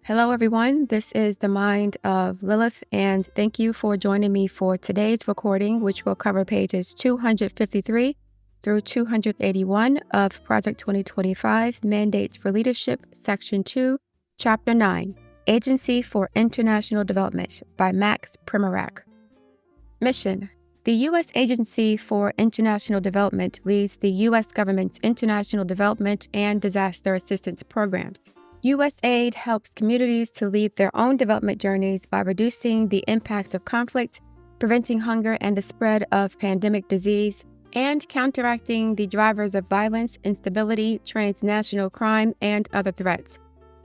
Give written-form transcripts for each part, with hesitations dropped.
Hello, everyone. This is the Mind of Lilith, and thank you for joining me for today's recording, which will cover pages 253 through 281 of Project 2025, Mandates for Leadership, Section 2, Chapter 9, Agency for International Development by Max Primorak. Mission. The U.S. Agency for International Development leads the U.S. government's international development and disaster assistance programs. USAID helps communities to lead their own development journeys by reducing the impacts of conflict, preventing hunger and the spread of pandemic disease, and counteracting the drivers of violence, instability, transnational crime, and other threats.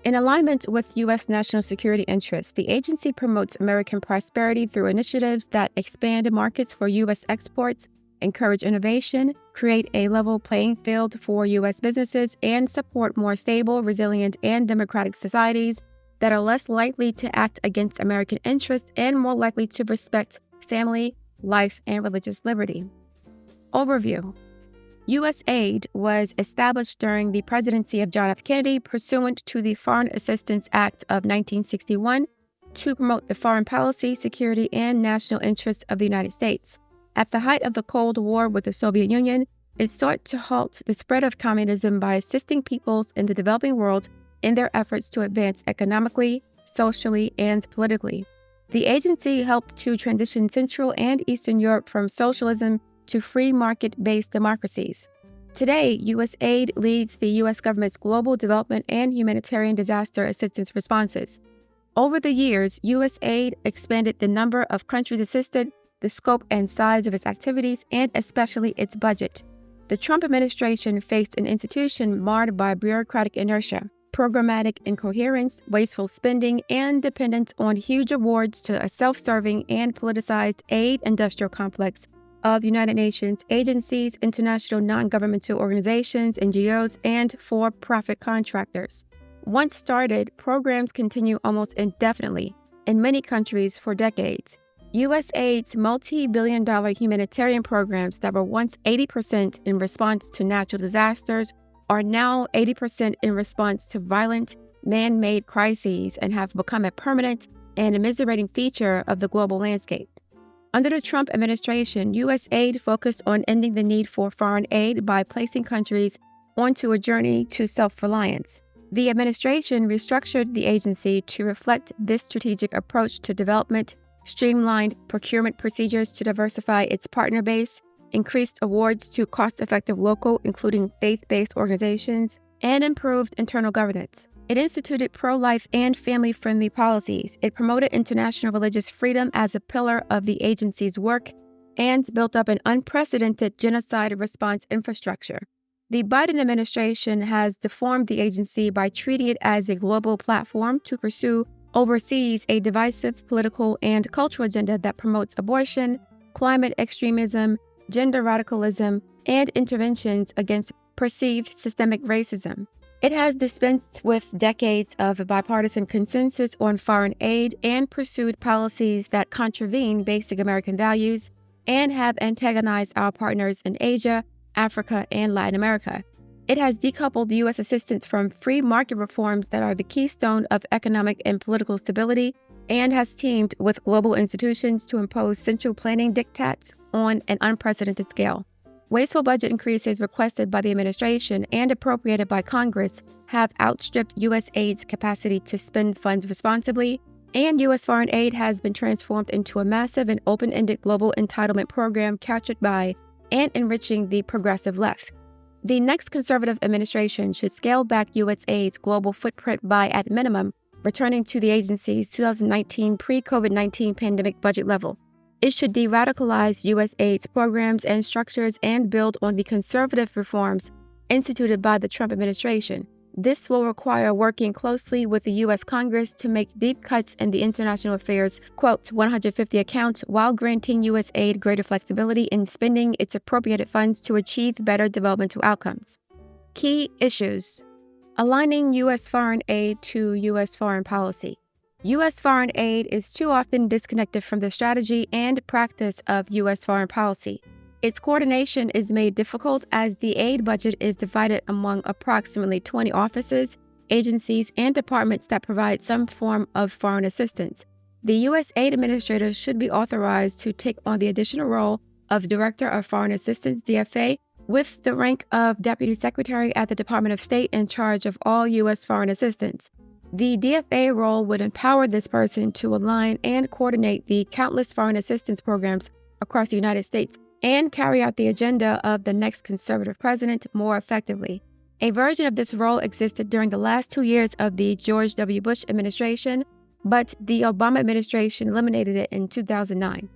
In alignment with U.S. national security interests, the agency promotes American prosperity through initiatives that expand markets for U.S. exports, encourage innovation, create a level playing field for U.S. businesses, and support more stable, resilient, and democratic societies that are less likely to act against American interests and more likely to respect family, life, and religious liberty. Overview. USAID was established during the presidency of John F. Kennedy pursuant to the Foreign Assistance Act of 1961 to promote the foreign policy, security, and national interests of the United States. At the height of the Cold War with the Soviet Union, it sought to halt the spread of communism by assisting peoples in the developing world in their efforts to advance economically, socially, and politically. The agency helped to transition Central and Eastern Europe from socialism to free market-based democracies. Today, USAID leads the U.S. government's global development and humanitarian disaster assistance responses. Over the years, USAID expanded the number of countries assisted, the scope and size of its activities, and especially its budget. The Trump administration faced an institution marred by bureaucratic inertia, programmatic incoherence, wasteful spending, and dependence on huge awards to a self-serving and politicized aid industrial complex of the United Nations agencies, international non-governmental organizations, NGOs, and for-profit contractors. Once started, programs continue almost indefinitely in many countries for decades. USAID's multi-billion-dollar humanitarian programs that were once 80% in response to natural disasters are now 80% in response to violent, man-made crises and have become a permanent and immiserating feature of the global landscape. Under the Trump administration, USAID focused on ending the need for foreign aid by placing countries onto a journey to self-reliance. The administration restructured the agency to reflect this strategic approach to development, streamlined procurement procedures to diversify its partner base, increased awards to cost-effective local, including faith-based organizations, and improved internal governance. It instituted pro-life and family-friendly policies. It promoted international religious freedom as a pillar of the agency's work, and built up an unprecedented genocide response infrastructure. The Biden administration has deformed the agency by treating it as a global platform to pursue oversees a divisive political and cultural agenda that promotes abortion, climate extremism, gender radicalism, and interventions against perceived systemic racism. It has dispensed with decades of bipartisan consensus on foreign aid and pursued policies that contravene basic American values and have antagonized our partners in Asia, Africa, and Latin America. It has decoupled U.S. assistance from free market reforms that are the keystone of economic and political stability, and has teamed with global institutions to impose central planning diktats on an unprecedented scale. Wasteful budget increases requested by the administration and appropriated by Congress have outstripped USAID's capacity to spend funds responsibly, and U.S. foreign aid has been transformed into a massive and open-ended global entitlement program captured by and enriching the progressive left. The next conservative administration should scale back USAID's global footprint by, at minimum, returning to the agency's 2019 pre-COVID-19 pandemic budget level. It should de-radicalize USAID's programs and structures and build on the conservative reforms instituted by the Trump administration. This will require working closely with the U.S. Congress to make deep cuts in the international affairs, quote, 150 account, while granting USAID greater flexibility in spending its appropriated funds to achieve better developmental outcomes. Key issues. Aligning U.S. foreign aid to U.S. foreign policy. U.S. foreign aid is too often disconnected from the strategy and practice of U.S. foreign policy. Its coordination is made difficult as the aid budget is divided among approximately 20 offices, agencies, and departments that provide some form of foreign assistance. The U.S. aid administrator should be authorized to take on the additional role of Director of Foreign Assistance, DFA, with the rank of Deputy Secretary at the Department of State in charge of all U.S. foreign assistance. The DFA role would empower this person to align and coordinate the countless foreign assistance programs across the United States and carry out the agenda of the next conservative president more effectively. A version of this role existed during the last 2 years of the George W. Bush administration, but the Obama administration eliminated it in 2009.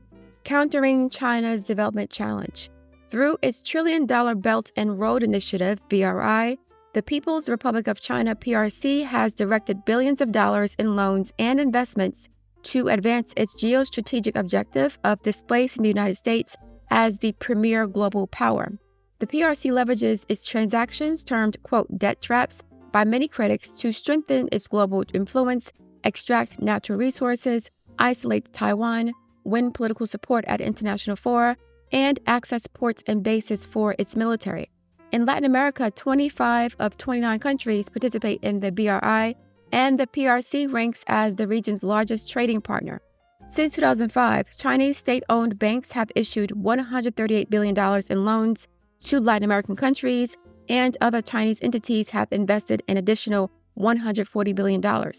Countering China's development challenge. Through its $1 trillion Belt and Road Initiative, BRI, the People's Republic of China, PRC, has directed billions of dollars in loans and investments to advance its geostrategic objective of displacing the United States as the premier global power. The PRC leverages its transactions, termed, quote, debt traps, by many critics to strengthen its global influence, extract natural resources, isolate Taiwan, win political support at international fora, and access ports and bases for its military. In Latin America, 25 of 29 countries participate in the BRI, and the PRC ranks as the region's largest trading partner. Since 2005, Chinese state-owned banks have issued $138 billion in loans to Latin American countries, and other Chinese entities have invested an additional $140 billion.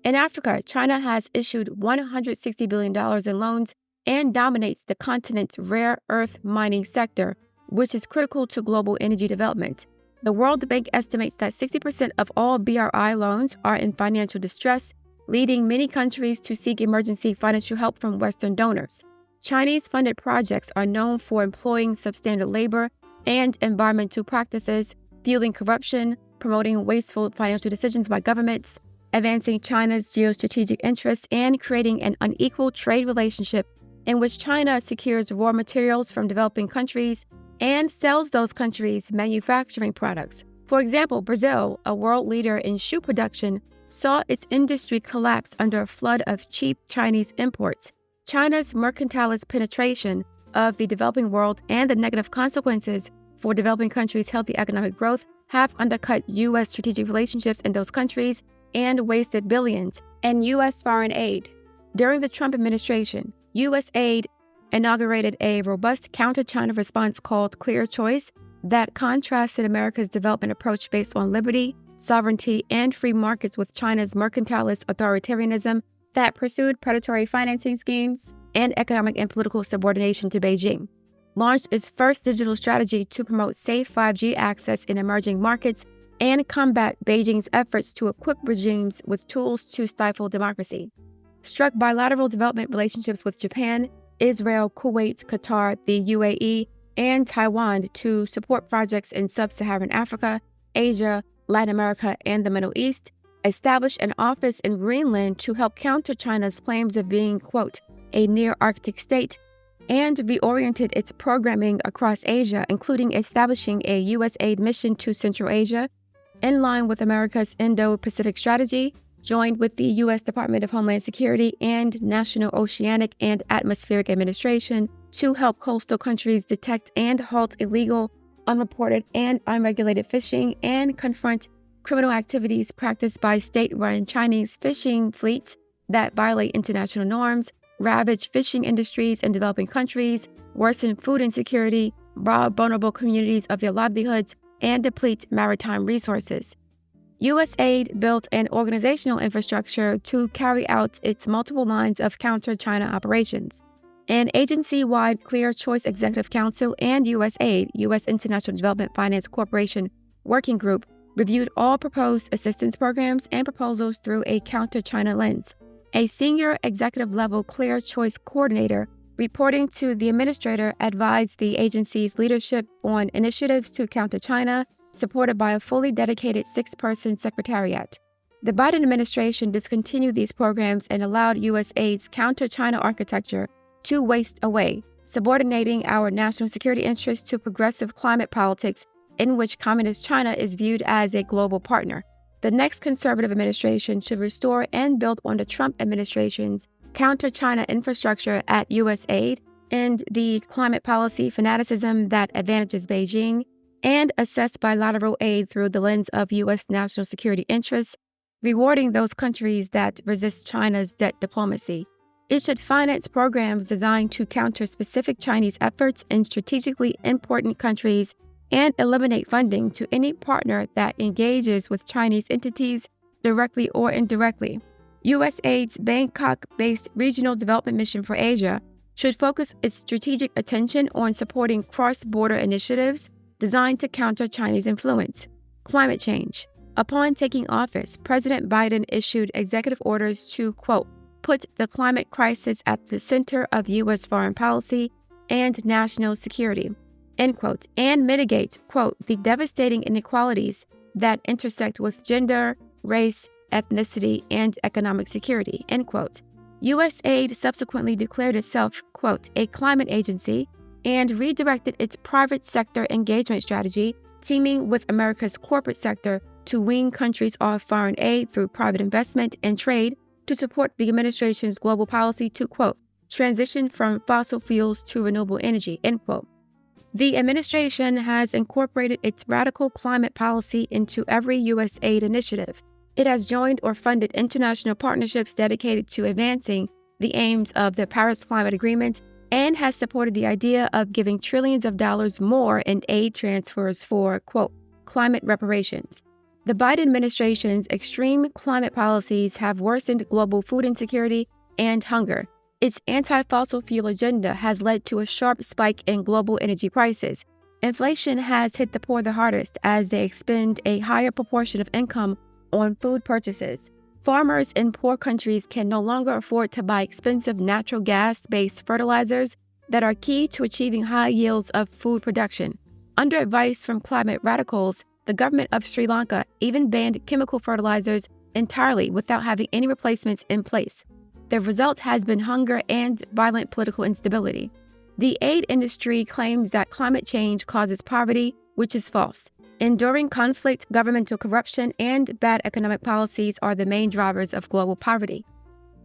In Africa, China has issued $160 billion in loans and dominates the continent's rare earth mining sector, which is critical to global energy development. The World Bank estimates that 60% of all BRI loans are in financial distress, leading many countries to seek emergency financial help from Western donors. Chinese-funded projects are known for employing substandard labor and environmental practices, fueling corruption, promoting wasteful financial decisions by governments, advancing China's geostrategic interests, and creating an unequal trade relationship in which China secures raw materials from developing countries and sells those countries' manufacturing products. For example, Brazil, a world leader in shoe production, saw its industry collapse under a flood of cheap Chinese imports. China's mercantilist penetration of the developing world and the negative consequences for developing countries' healthy economic growth have undercut U.S. strategic relationships in those countries and wasted billions in U.S. foreign aid. During the Trump administration, U.S. aid inaugurated a robust counter-China response called Clear Choice that contrasted America's development approach based on liberty, sovereignty, and free markets with China's mercantilist authoritarianism that pursued predatory financing schemes and economic and political subordination to Beijing. Launched its first digital strategy to promote safe 5G access in emerging markets and combat Beijing's efforts to equip regimes with tools to stifle democracy. Struck bilateral development relationships with Japan, Israel, Kuwait, Qatar, the UAE, and Taiwan to support projects in sub-Saharan Africa, Asia, Latin America, and the Middle East, established an office in Greenland to help counter China's claims of being, quote, a near-Arctic state, and reoriented its programming across Asia, including establishing a U.S. aid mission to Central Asia, in line with America's Indo-Pacific strategy, joined with the U.S. Department of Homeland Security and National Oceanic and Atmospheric Administration to help coastal countries detect and halt illegal, unreported, and unregulated fishing and confront criminal activities practiced by state-run Chinese fishing fleets that violate international norms, ravage fishing industries in developing countries, worsen food insecurity, rob vulnerable communities of their livelihoods, and deplete maritime resources. U.S. aid built an organizational infrastructure to carry out its multiple lines of counter-China operations. An agency-wide Clear Choice Executive Council and U.S. aid, U.S. International Development Finance Corporation Working Group, reviewed all proposed assistance programs and proposals through a counter-China lens. A senior executive-level Clear Choice coordinator reporting to the administrator advised the agency's leadership on initiatives to counter China, supported by a fully dedicated 6-person secretariat. The Biden administration discontinued these programs and allowed U.S. aid's counter-China architecture to waste away, subordinating our national security interests to progressive climate politics in which communist China is viewed as a global partner. The next conservative administration should restore and build on the Trump administration's counter-China infrastructure at U.S. aid and the climate policy fanaticism that advantages Beijing, and assess bilateral aid through the lens of U.S. national security interests, rewarding those countries that resist China's debt diplomacy. It should finance programs designed to counter specific Chinese efforts in strategically important countries and eliminate funding to any partner that engages with Chinese entities directly or indirectly. USAID's Bangkok-based Regional Development Mission for Asia should focus its strategic attention on supporting cross-border initiatives designed to counter Chinese influence. Climate change. Upon taking office, President Biden issued executive orders to, quote, put the climate crisis at the center of U.S. foreign policy and national security, end quote, and mitigate, quote, the devastating inequalities that intersect with gender, race, ethnicity, and economic security, end quote. USAID subsequently declared itself, quote, a climate agency and redirected its private sector engagement strategy, teaming with America's corporate sector to wean countries off foreign aid through private investment and trade to support the administration's global policy to, quote, transition from fossil fuels to renewable energy, end quote. The administration has incorporated its radical climate policy into every U.S. aid initiative. It has joined or funded international partnerships dedicated to advancing the aims of the Paris Climate Agreement and has supported the idea of giving trillions of dollars more in aid transfers for, quote, climate reparations. The Biden administration's extreme climate policies have worsened global food insecurity and hunger. Its anti-fossil fuel agenda has led to a sharp spike in global energy prices. Inflation has hit the poor the hardest as they expend a higher proportion of income on food purchases. Farmers in poor countries can no longer afford to buy expensive natural gas-based fertilizers that are key to achieving high yields of food production. Under advice from climate radicals, the government of Sri Lanka even banned chemical fertilizers entirely without having any replacements in place. The result has been hunger and violent political instability. The aid industry claims that climate change causes poverty, which is false. Enduring conflict, governmental corruption, and bad economic policies are the main drivers of global poverty.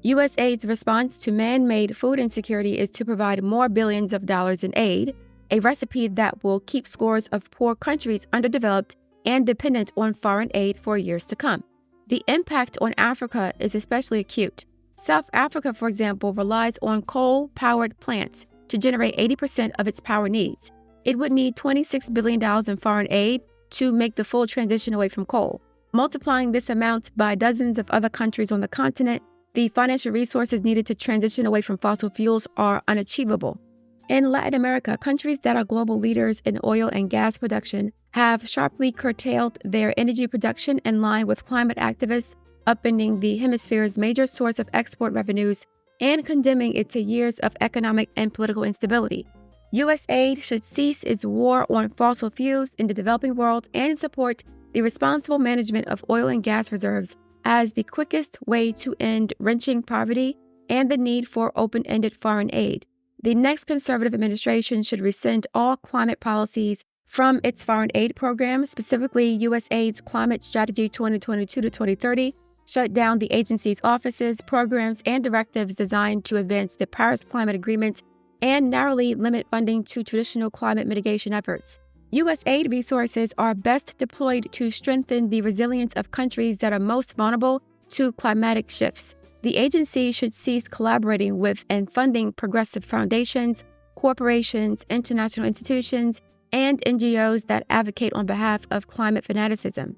USAID's response to man-made food insecurity is to provide more billions of dollars in aid, a recipe that will keep scores of poor countries underdeveloped and dependent on foreign aid for years to come. The impact on Africa is especially acute. South Africa, for example, relies on coal-powered plants to generate 80% of its power needs. It would need $26 billion in foreign aid to make the full transition away from coal. Multiplying this amount by dozens of other countries on the continent, the financial resources needed to transition away from fossil fuels are unachievable. In Latin America, countries that are global leaders in oil and gas production have sharply curtailed their energy production in line with climate activists, upending the hemisphere's major source of export revenues and condemning it to years of economic and political instability. U.S. aid should cease its war on fossil fuels in the developing world and support the responsible management of oil and gas reserves as the quickest way to end wrenching poverty and the need for open-ended foreign aid. The next conservative administration should rescind all climate policies from its foreign aid program, specifically USAID's Climate Strategy 2022 to 2030, shut down the agency's offices, programs, and directives designed to advance the Paris Climate Agreement, and narrowly limit funding to traditional climate mitigation efforts. U.S. aid resources are best deployed to strengthen the resilience of countries that are most vulnerable to climatic shifts. The agency should cease collaborating with and funding progressive foundations, corporations, international institutions, and NGOs that advocate on behalf of climate fanaticism.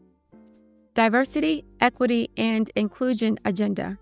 Diversity, Equity, and Inclusion Agenda.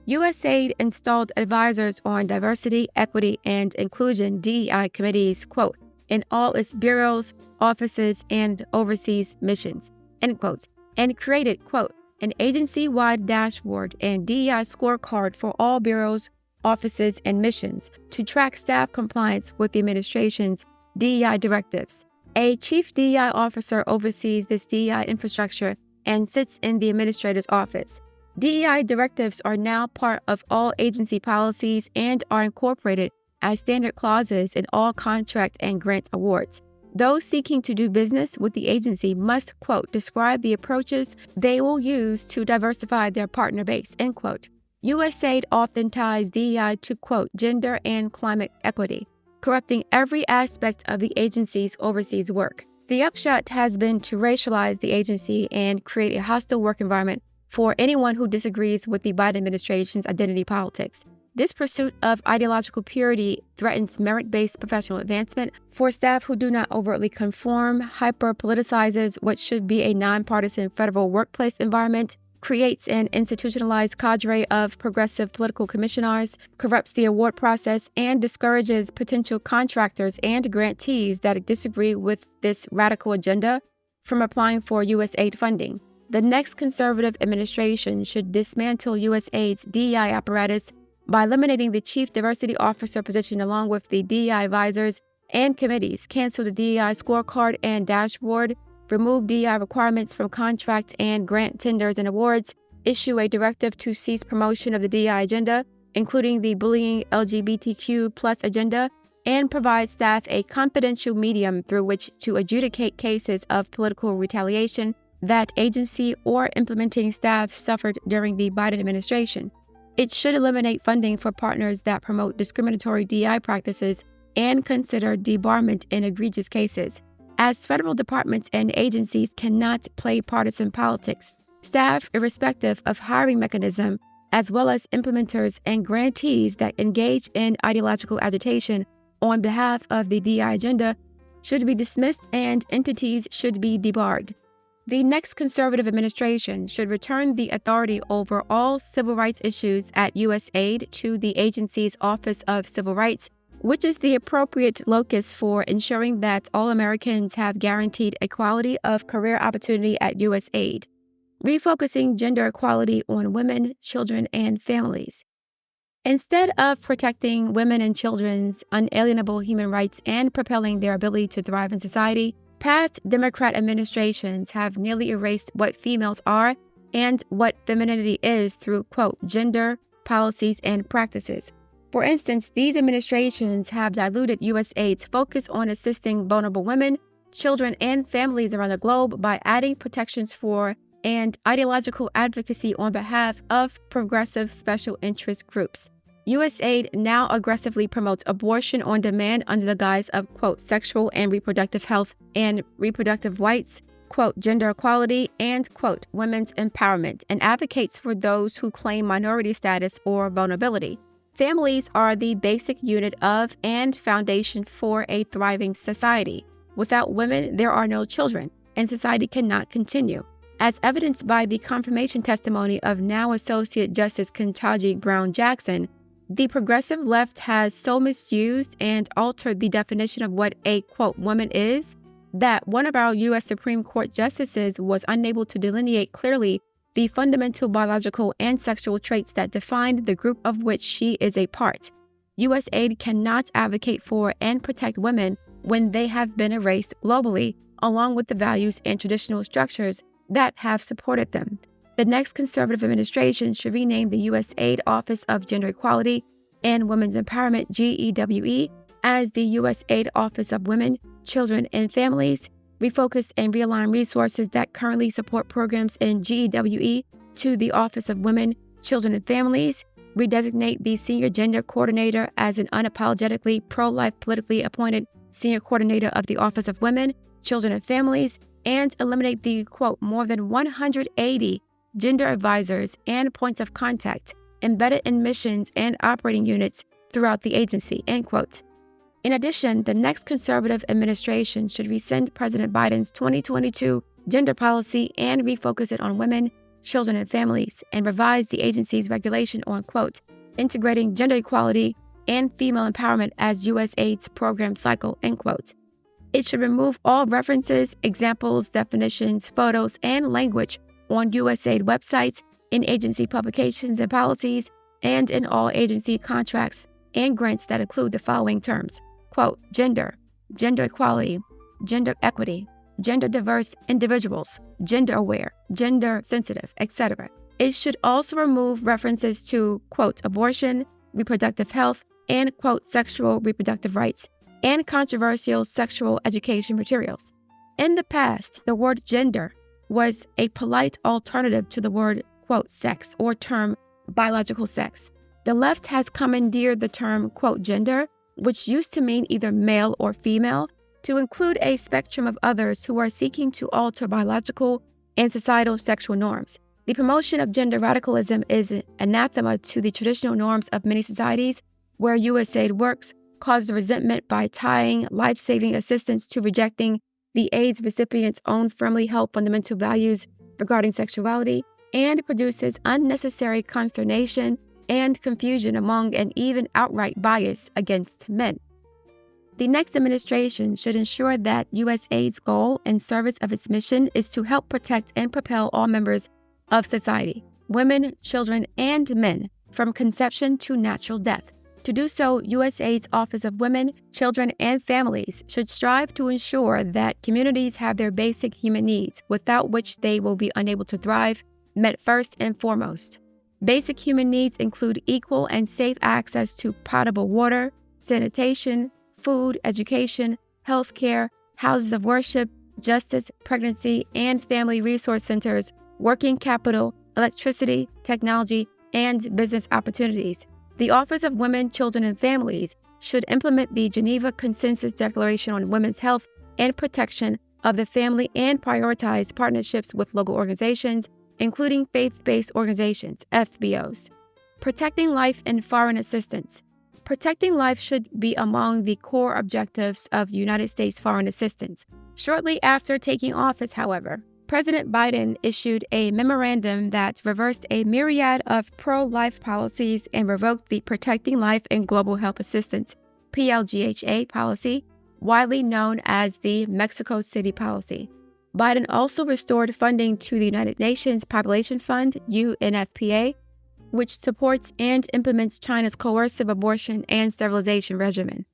USAID installed advisors on diversity, equity, and inclusion DEI committees, quote, in all its bureaus, offices, and overseas missions, end quote, and created, quote, an agency-wide dashboard and DEI scorecard for all bureaus, offices, and missions to track staff compliance with the administration's DEI directives. A chief DEI officer oversees this DEI infrastructure and sits in the administrator's office. DEI directives are now part of all agency policies and are incorporated as standard clauses in all contract and grant awards. Those seeking to do business with the agency must, quote, describe the approaches they will use to diversify their partner base, end quote. USAID often ties DEI to, quote, gender and climate equity, corrupting every aspect of the agency's overseas work. The upshot has been to racialize the agency and create a hostile work environment for anyone who disagrees with the Biden administration's identity politics. This pursuit of ideological purity threatens merit-based professional advancement for staff who do not overtly conform, hyper-politicizes what should be a nonpartisan federal workplace environment, creates an institutionalized cadre of progressive political commissioners, corrupts the award process, and discourages potential contractors and grantees that disagree with this radical agenda from applying for USAID funding. The next conservative administration should dismantle USAID's DEI apparatus by eliminating the Chief Diversity Officer position along with the DEI advisors and committees, cancel the DEI scorecard and dashboard, remove DEI requirements from contract and grant tenders and awards, issue a directive to cease promotion of the DEI agenda, including the bullying LGBTQ+ agenda, and provide staff a confidential medium through which to adjudicate cases of political retaliation that agency or implementing staff suffered during the Biden administration. It should eliminate funding for partners that promote discriminatory DEI practices and consider debarment in egregious cases. As federal departments and agencies cannot play partisan politics, staff, irrespective of hiring mechanism, as well as implementers and grantees that engage in ideological agitation on behalf of the DEI agenda, should be dismissed and entities should be debarred. The next conservative administration should return the authority over all civil rights issues at USAID to the agency's Office of Civil Rights, which is the appropriate locus for ensuring that all Americans have guaranteed equality of career opportunity at USAID, refocusing gender equality on women, children, and families. Instead of protecting women and children's unalienable human rights and propelling their ability to thrive in society, past Democrat administrations have nearly erased what females are and what femininity is through, quote, gender policies and practices. For instance, these administrations have diluted USAID's focus on assisting vulnerable women, children, and families around the globe by adding protections for and ideological advocacy on behalf of progressive special interest groups. USAID now aggressively promotes abortion on demand under the guise of, quote, sexual and reproductive health and reproductive rights, quote, gender equality, and, quote, women's empowerment, and advocates for those who claim minority status or vulnerability. Families are the basic unit of and foundation for a thriving society. Without women, there are no children, and society cannot continue. As evidenced by the confirmation testimony of now Associate Justice Ketanji Brown Jackson, the progressive left has so misused and altered the definition of what a, quote, woman is, that one of our U.S. Supreme Court justices was unable to delineate clearly the fundamental biological and sexual traits that defined the group of which she is a part. USAID cannot advocate for and protect women when they have been erased globally, along with the values and traditional structures that have supported them. The next conservative administration should rename the USAID Office of Gender Equality and Women's Empowerment, GEWE, as the USAID Office of Women, Children, and Families, refocus and realign resources that currently support programs in GEWE to the Office of Women, Children, and Families, redesignate the Senior Gender Coordinator as an unapologetically pro-life politically appointed Senior Coordinator of the Office of Women, Children, and Families, and eliminate the, quote, more than 180 gender advisors and points of contact embedded in missions and operating units throughout the agency, end quote. In addition, the next conservative administration should rescind President Biden's 2022 gender policy and refocus it on women, children, and families, and revise the agency's regulation on, quote, integrating gender equality and female empowerment as USAID's program cycle, end quote. It should remove all references, examples, definitions, photos, and language on USAID websites, in agency publications and policies, and in all agency contracts and grants that include the following terms, quote, gender, gender equality, gender equity, gender diverse individuals, gender aware, gender sensitive, etc. It should also remove references to, quote, abortion, reproductive health, and, quote, sexual reproductive rights, and controversial sexual education materials. In the past, the word gender was a polite alternative to the word, quote, sex or term biological sex. The left has commandeered the term, quote, gender, which used to mean either male or female, to include a spectrum of others who are seeking to alter biological and societal sexual norms. The promotion of gender radicalism is anathema to the traditional norms of many societies where USAID works, causes resentment by tying life-saving assistance to rejecting the AIDS recipient's own firmly held fundamental values regarding sexuality, and produces unnecessary consternation and confusion among and even outright bias against men. The next administration should ensure that USAID's goal and service of its mission is to help protect and propel all members of society, women, children, and men, from conception to natural death. To do so, USAID's Office of Women, Children, and Families should strive to ensure that communities have their basic human needs, without which they will be unable to thrive, met first and foremost. Basic human needs include equal and safe access to potable water, sanitation, food, education, health care, houses of worship, justice, pregnancy and family resource centers, working capital, electricity, technology, and business opportunities. The Office of Women, Children, and Families should implement the Geneva Consensus Declaration on Women's Health and Protection of the Family and prioritize partnerships with local organizations, including faith-based organizations, FBOs. Protecting life and foreign assistance. Protecting life should be among the core objectives of United States foreign assistance. Shortly after taking office, however, President Biden issued a memorandum that reversed a myriad of pro-life policies and revoked the Protecting Life and Global Health Assistance, PLGHA policy, widely known as the Mexico City policy. Biden also restored funding to the United Nations Population Fund, UNFPA, which supports and implements China's coercive abortion and sterilization regimen.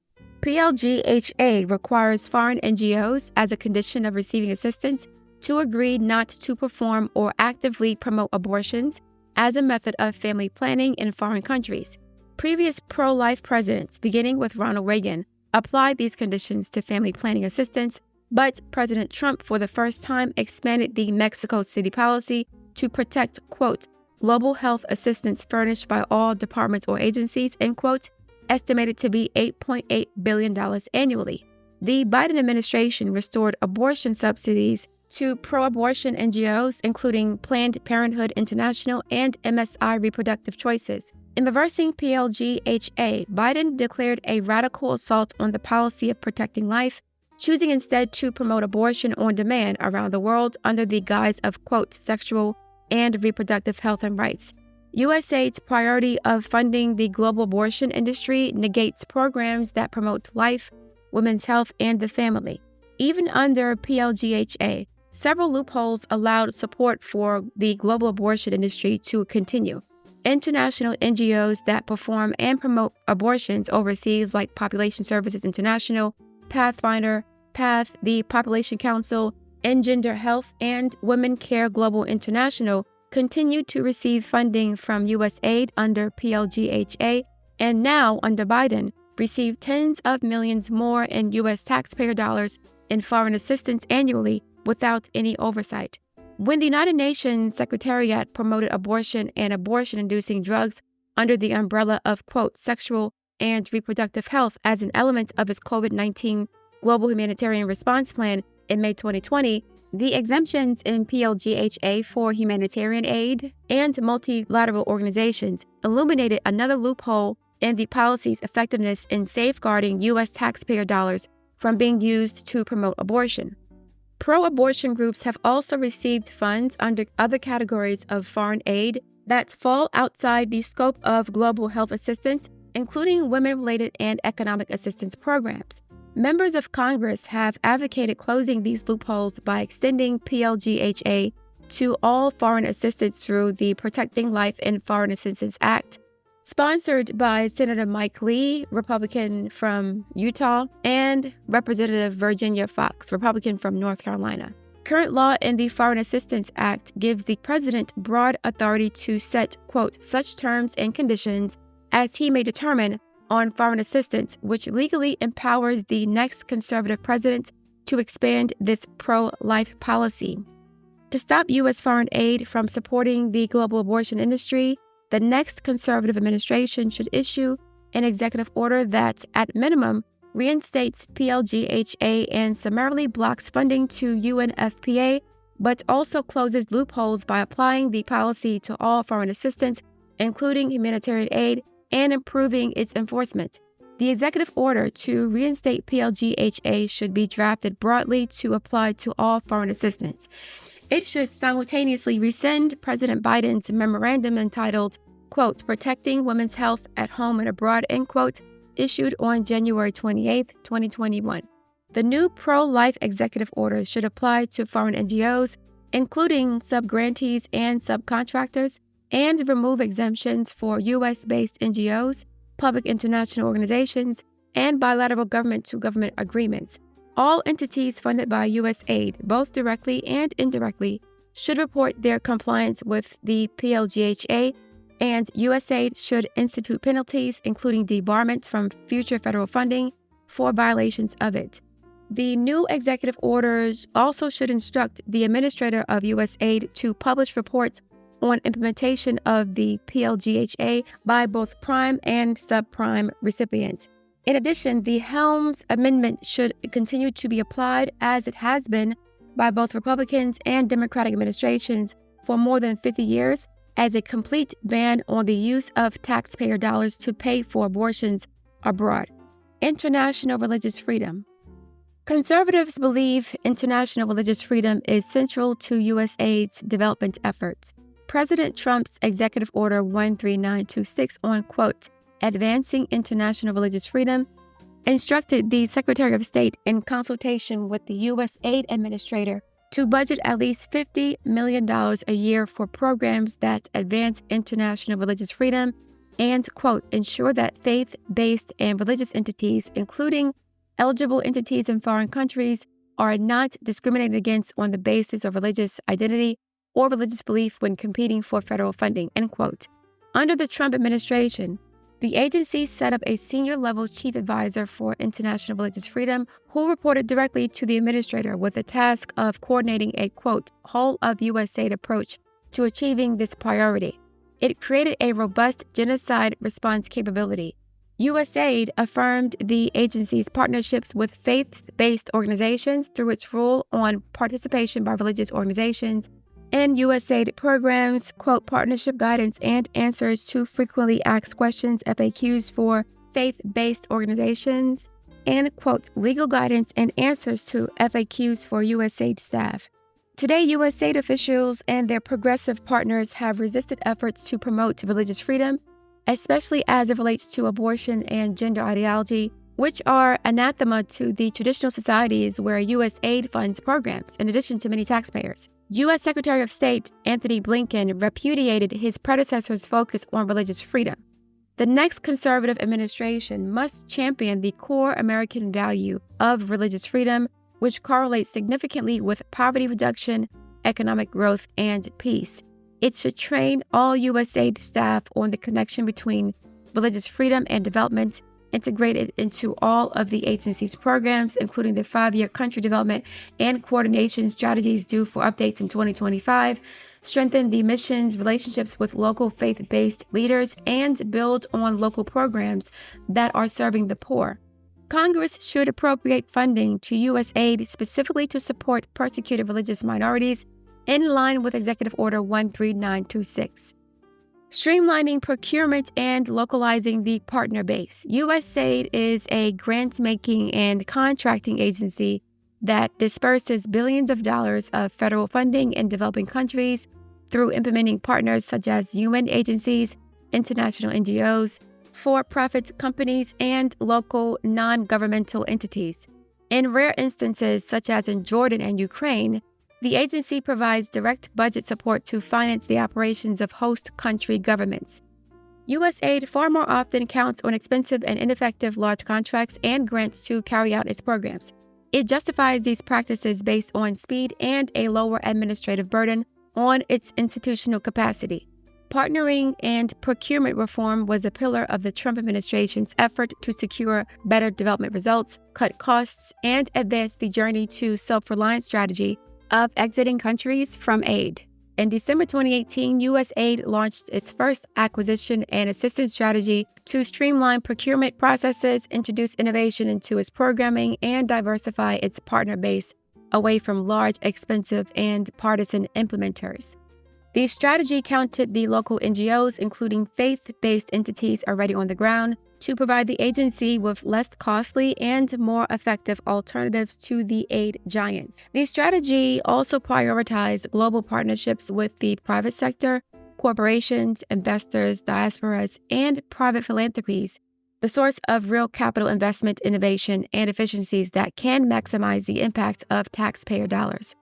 PLGHA requires foreign NGOs, as a condition of receiving assistance, to agree not to perform or actively promote abortions as a method of family planning in foreign countries. Previous pro-life presidents, beginning with Ronald Reagan, applied these conditions to family planning assistance, but President Trump, for the first time, expanded the Mexico City policy to protect, quote, global health assistance furnished by all departments or agencies, end quote, estimated to be $8.8 billion annually. The Biden administration restored abortion subsidies to pro-abortion NGOs, including Planned Parenthood International and MSI Reproductive Choices. In reversing PLGHA, Biden declared a radical assault on the policy of protecting life, choosing instead to promote abortion on demand around the world under the guise of, quote, sexual and reproductive health and rights. USAID's priority of funding the global abortion industry negates programs that promote life, women's health, and the family. Even under PLGHA, several loopholes allowed support for the global abortion industry to continue. International NGOs that perform and promote abortions overseas, like Population Services International, Pathfinder, PATH, the Population Council, Engender Health, and Women Care Global International, continue to receive funding from USAID under PLGHA, and now, under Biden, receive tens of millions more in U.S. taxpayer dollars in foreign assistance annually without any oversight. When the United Nations Secretariat promoted abortion and abortion-inducing drugs under the umbrella of, quote, sexual and reproductive health as an element of its COVID-19 Global Humanitarian Response Plan in May 2020, the exemptions in PLGHA for humanitarian aid and multilateral organizations illuminated another loophole in the policy's effectiveness in safeguarding U.S. taxpayer dollars from being used to promote abortion. Pro-abortion groups have also received funds under other categories of foreign aid that fall outside the scope of global health assistance, including women-related and economic assistance programs. Members of Congress have advocated closing these loopholes by extending PLGHA to all foreign assistance through the Protecting Life and Foreign Assistance Act, sponsored by Senator Mike Lee, Republican from Utah, and Representative Virginia Foxx, Republican from North Carolina. Current law in the Foreign Assistance Act gives the president broad authority to set, quote, such terms and conditions as he may determine on foreign assistance, which legally empowers the next conservative president to expand this pro-life policy. To stop U.S. foreign aid from supporting the global abortion industry, the next conservative administration should issue an executive order that, at minimum, reinstates PLGHA and summarily blocks funding to UNFPA, but also closes loopholes by applying the policy to all foreign assistance, including humanitarian aid, and improving its enforcement. The executive order to reinstate PLGHA should be drafted broadly to apply to all foreign assistance. It should simultaneously rescind President Biden's memorandum entitled, quote, Protecting Women's Health at Home and Abroad, end quote, issued on January 28, 2021. The new pro-life executive order should apply to foreign NGOs, including subgrantees and subcontractors, and remove exemptions for U.S.-based NGOs, public international organizations, and bilateral government-to-government agreements. All entities funded by U.S. aid, both directly and indirectly, should report their compliance with the PLGHA, and USAID should institute penalties, including debarment from future federal funding for violations of it. The new executive orders also should instruct the administrator of USAID to publish reports on implementation of the PLGHA by both prime and subprime recipients. In addition, the Helms Amendment should continue to be applied as it has been by both Republicans and Democratic administrations for more than 50 years as a complete ban on the use of taxpayer dollars to pay for abortions abroad. International religious freedom. Conservatives believe international religious freedom is central to USAID's development efforts. President Trump's Executive Order 13926 on, quote, Advancing International Religious Freedom, instructed the Secretary of State in consultation with the U.S. Aid Administrator to budget at least $50 million a year for programs that advance international religious freedom and, quote, ensure that faith-based and religious entities, including eligible entities in foreign countries, are not discriminated against on the basis of religious identity or religious belief when competing for federal funding, end quote. Under the Trump administration, the agency set up a senior-level chief advisor for international religious freedom who reported directly to the administrator with the task of coordinating a, quote, whole-of-USAID approach to achieving this priority. It created a robust genocide response capability. USAID affirmed the agency's partnerships with faith-based organizations through its rule on participation by religious organizations and USAID programs, quote, partnership guidance and answers to frequently asked questions, FAQs for faith-based organizations, and, quote, legal guidance and answers to FAQs for USAID staff. Today, USAID officials and their progressive partners have resisted efforts to promote religious freedom, especially as it relates to abortion and gender ideology, which are anathema to the traditional societies where USAID funds programs, in addition to many taxpayers. U.S. Secretary of State Anthony Blinken repudiated his predecessor's focus on religious freedom. The next conservative administration must champion the core American value of religious freedom, which correlates significantly with poverty reduction, economic growth, and peace. It should train all USAID staff on the connection between religious freedom and development, integrate it into all of the agency's programs, including the 5-year country development and coordination strategies due for updates in 2025, strengthen the mission's relationships with local faith-based leaders, and build on local programs that are serving the poor. Congress should appropriate funding to USAID specifically to support persecuted religious minorities in line with Executive Order 13926. Streamlining procurement and localizing the partner base. USAID is a grant-making and contracting agency that disperses billions of dollars of federal funding in developing countries through implementing partners such as UN agencies, international NGOs, for-profit companies, and local non-governmental entities. In rare instances, such as in Jordan and Ukraine, the agency provides direct budget support to finance the operations of host country governments. USAID far more often counts on expensive and ineffective large contracts and grants to carry out its programs. It justifies these practices based on speed and a lower administrative burden on its institutional capacity. Partnering and procurement reform was a pillar of the Trump administration's effort to secure better development results, cut costs, and advance the journey to self-reliance strategy of exiting countries from aid. In December 2018, USAID launched its first acquisition and assistance strategy to streamline procurement processes, introduce innovation into its programming, and diversify its partner base away from large, expensive, and partisan implementers. The strategy counted the local NGOs, including faith-based entities already on the ground, to provide the agency with less costly and more effective alternatives to the aid giants. The strategy also prioritized global partnerships with the private sector, corporations, investors, diasporas, and private philanthropies, the source of real capital investment, innovation, and efficiencies that can maximize the impact of taxpayer dollars.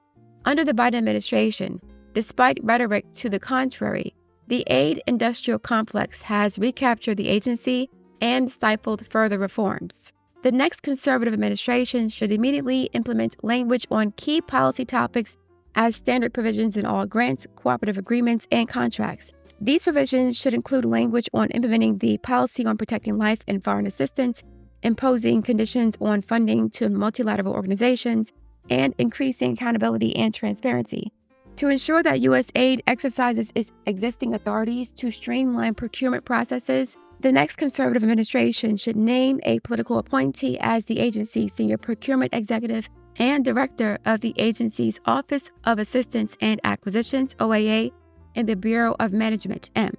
Under the Biden administration, despite rhetoric to the contrary, the aid industrial complex has recaptured the agency and stifled further reforms. The next conservative administration should immediately implement language on key policy topics as standard provisions in all grants, cooperative agreements, and contracts. These provisions should include language on implementing the policy on protecting life and foreign assistance, imposing conditions on funding to multilateral organizations, and increasing accountability and transparency. To ensure that USAID exercises its existing authorities to streamline procurement processes, the next conservative administration should name a political appointee as the agency's senior procurement executive and director of the agency's Office of Assistance and Acquisitions, OAA, and the Bureau of Management, M.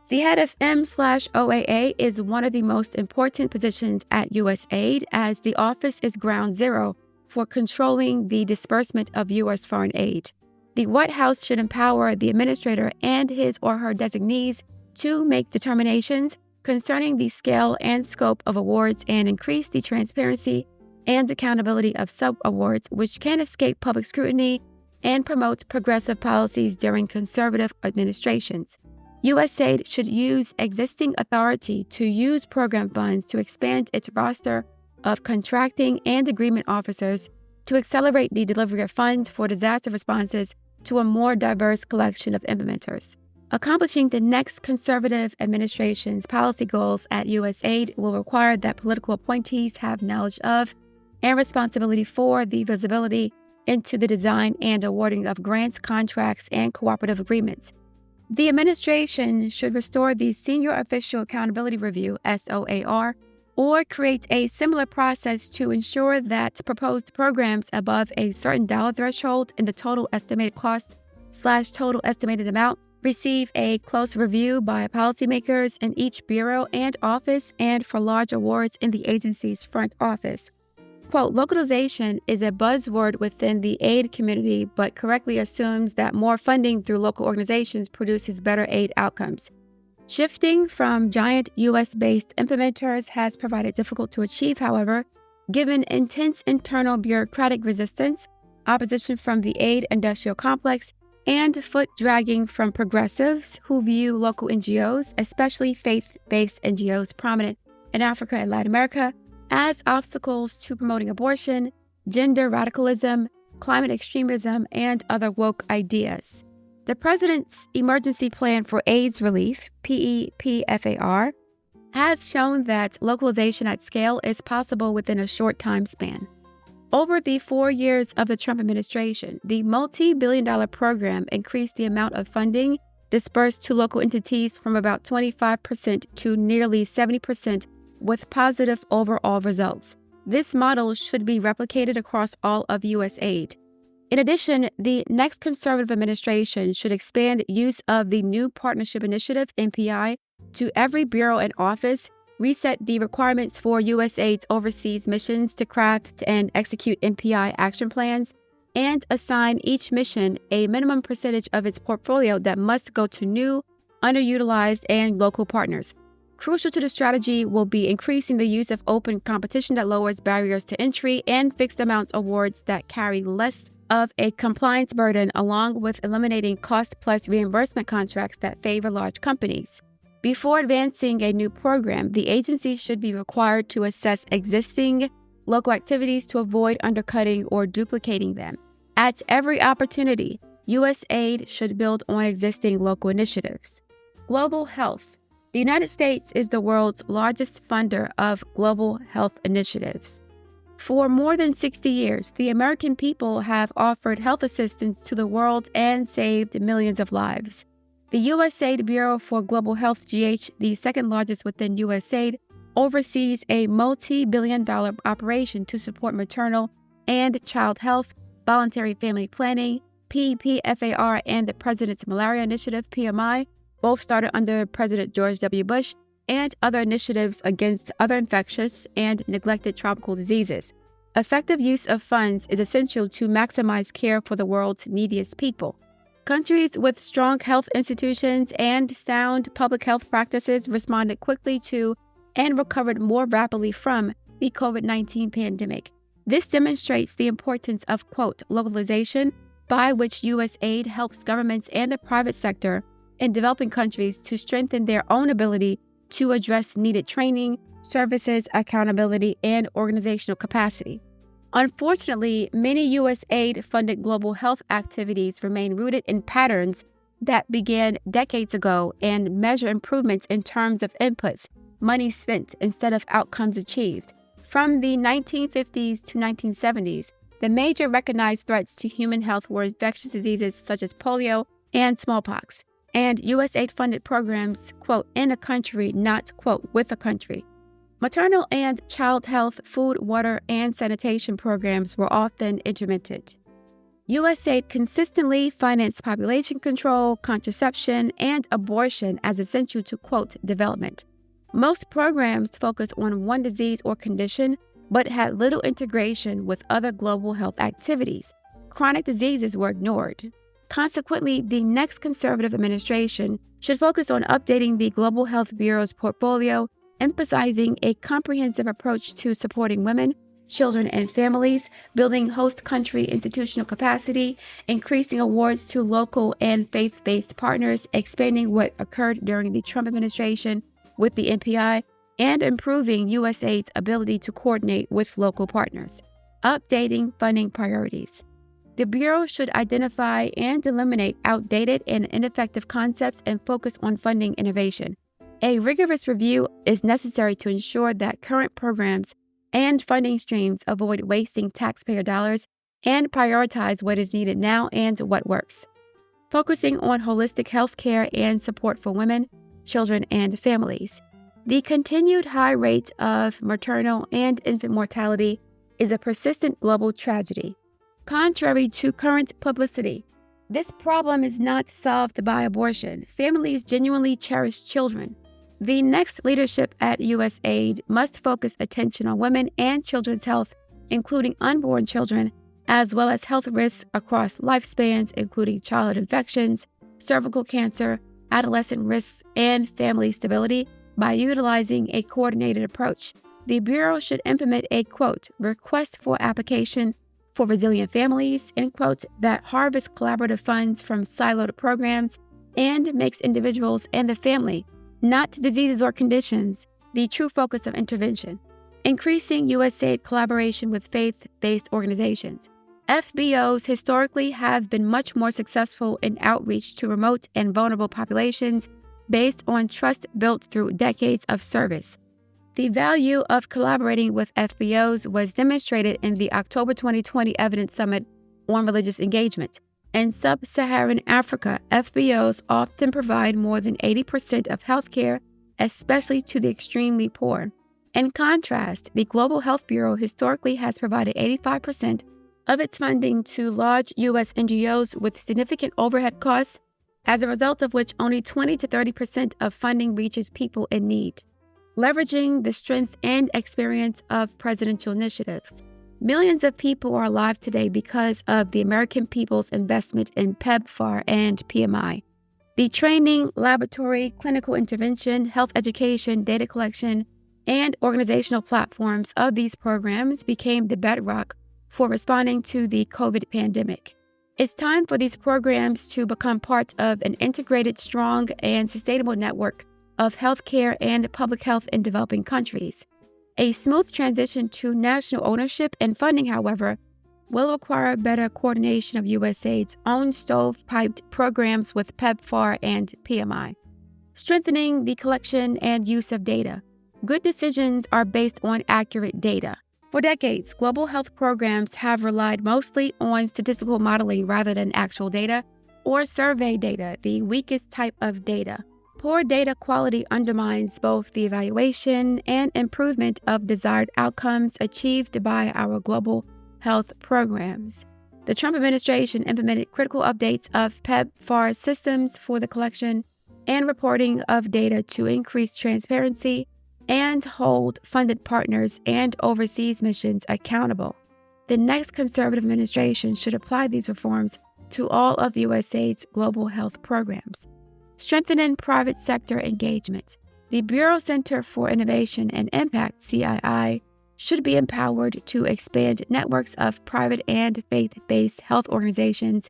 The head of M/OAA is one of the most important positions at USAID, as the office is ground zero for controlling the disbursement of U.S. foreign aid. The White House should empower the administrator and his or her designees to make determinations concerning the scale and scope of awards and increase the transparency and accountability of sub-awards, which can escape public scrutiny and promote progressive policies during conservative administrations. USAID should use existing authority to use program funds to expand its roster of contracting and agreement officers to accelerate the delivery of funds for disaster responses to a more diverse collection of implementers. Accomplishing the next conservative administration's policy goals at USAID will require that political appointees have knowledge of and responsibility for the visibility into the design and awarding of grants, contracts, and cooperative agreements. The administration should restore the Senior Official Accountability Review, SOAR, or create a similar process to ensure that proposed programs above a certain dollar threshold in the total estimated cost/total estimated amount receive a close review by policymakers in each bureau and office, and for large awards in the agency's front office. Quote, localization is a buzzword within the aid community, but correctly assumes that more funding through local organizations produces better aid outcomes. Shifting from giant U.S.-based implementers has provided difficult to achieve, however, given intense internal bureaucratic resistance, opposition from the aid industrial complex, and foot-dragging from progressives who view local NGOs, especially faith-based NGOs prominent in Africa and Latin America, as obstacles to promoting abortion, gender radicalism, climate extremism, and other woke ideas. The President's Emergency Plan for AIDS Relief, PEPFAR, has shown that localization at scale is possible within a short time span. Over the 4 years of the Trump administration, the multi-billion-dollar program increased the amount of funding dispersed to local entities from about 25% to nearly 70%, with positive overall results. This model should be replicated across all of USAID. In addition, the next conservative administration should expand use of the new Partnership Initiative, NPI, to every bureau and office, reset the requirements for USAID's overseas missions to craft and execute NPI action plans, and assign each mission a minimum percentage of its portfolio that must go to new, underutilized, and local partners. Crucial to the strategy will be increasing the use of open competition that lowers barriers to entry and fixed amounts awards that carry less of a compliance burden, along with eliminating cost-plus reimbursement contracts that favor large companies. Before advancing a new program, the agency should be required to assess existing local activities to avoid undercutting or duplicating them. At every opportunity, USAID should build on existing local initiatives. Global health. The United States is the world's largest funder of global health initiatives. For more than 60 years, the American people have offered health assistance to the world and saved millions of lives. The USAID Bureau for Global Health, GH, the second largest within USAID, oversees a multi-billion-dollar operation to support maternal and child health, voluntary family planning, PPFAR, and the President's Malaria Initiative, PMI, both started under President George W. Bush, and other initiatives against other infectious and neglected tropical diseases. Effective use of funds is essential to maximize care for the world's neediest people. Countries with strong health institutions and sound public health practices responded quickly to and recovered more rapidly from the COVID-19 pandemic. This demonstrates the importance of, quote, localization, by which USAID helps governments and the private sector in developing countries to strengthen their own ability to address needed training, services, accountability, and organizational capacity. Unfortunately, many USAID-funded global health activities remain rooted in patterns that began decades ago and measure improvements in terms of inputs, money spent, instead of outcomes achieved. From the 1950s to 1970s, the major recognized threats to human health were infectious diseases such as polio and smallpox, and USAID-funded programs, quote, in a country, not, quote, with a country. Maternal and child health, food, water, and sanitation programs were often intermittent. USAID consistently financed population control, contraception, and abortion as essential to, quote, development. Most programs focused on one disease or condition, but had little integration with other global health activities. Chronic diseases were ignored. Consequently, the next conservative administration should focus on updating the Global Health Bureau's portfolio, emphasizing a comprehensive approach to supporting women, children, and families, building host country institutional capacity, increasing awards to local and faith-based partners, expanding what occurred during the Trump administration with the NPI, and improving USAID's ability to coordinate with local partners. Updating funding priorities. The Bureau should identify and eliminate outdated and ineffective concepts and focus on funding innovation. A rigorous review is necessary to ensure that current programs and funding streams avoid wasting taxpayer dollars and prioritize what is needed now and what works. Focusing on holistic health care and support for women, children, and families. The continued high rate of maternal and infant mortality is a persistent global tragedy. Contrary to current publicity, this problem is not solved by abortion. Families genuinely cherish children. The next leadership at USAID must focus attention on women and children's health, including unborn children, as well as health risks across lifespans, including childhood infections, cervical cancer, adolescent risks, and family stability, by utilizing a coordinated approach. The Bureau should implement a, quote, request for application for resilient families, end quote, that harvests collaborative funds from siloed programs and makes individuals and the family, not diseases or conditions, the true focus of intervention. Increasing USAID collaboration with faith-based organizations. FBOs historically have been much more successful in outreach to remote and vulnerable populations based on trust built through decades of service. The value of collaborating with FBOs was demonstrated in the October 2020 Evidence Summit on Religious Engagement. In sub-Saharan Africa, FBOs often provide more than 80% of healthcare, especially to the extremely poor. In contrast, the Global Health Bureau historically has provided 85% of its funding to large U.S. NGOs with significant overhead costs, as a result of which only 20 to 30% of funding reaches people in need. Leveraging the strength and experience of presidential initiatives. Millions of people are alive today because of the American people's investment in PEPFAR and PMI. The training, laboratory, clinical intervention, health education, data collection, and organizational platforms of these programs became the bedrock for responding to the COVID pandemic. It's time for these programs to become part of an integrated, strong, and sustainable network of healthcare and public health in developing countries. A smooth transition to national ownership and funding, however, will require better coordination of USAID's own stovepiped programs with PEPFAR and PMI. Strengthening the collection and use of data. Good decisions are based on accurate data. For decades, global health programs have relied mostly on statistical modeling rather than actual data or survey data, the weakest type of data. Poor data quality undermines both the evaluation and improvement of desired outcomes achieved by our global health programs. The Trump administration implemented critical updates of PEPFAR systems for the collection and reporting of data to increase transparency and hold funded partners and overseas missions accountable. The next conservative administration should apply these reforms to all of USAID's global health programs. Strengthening private sector engagement. The Bureau Center for Innovation and Impact, CII, should be empowered to expand networks of private and faith-based health organizations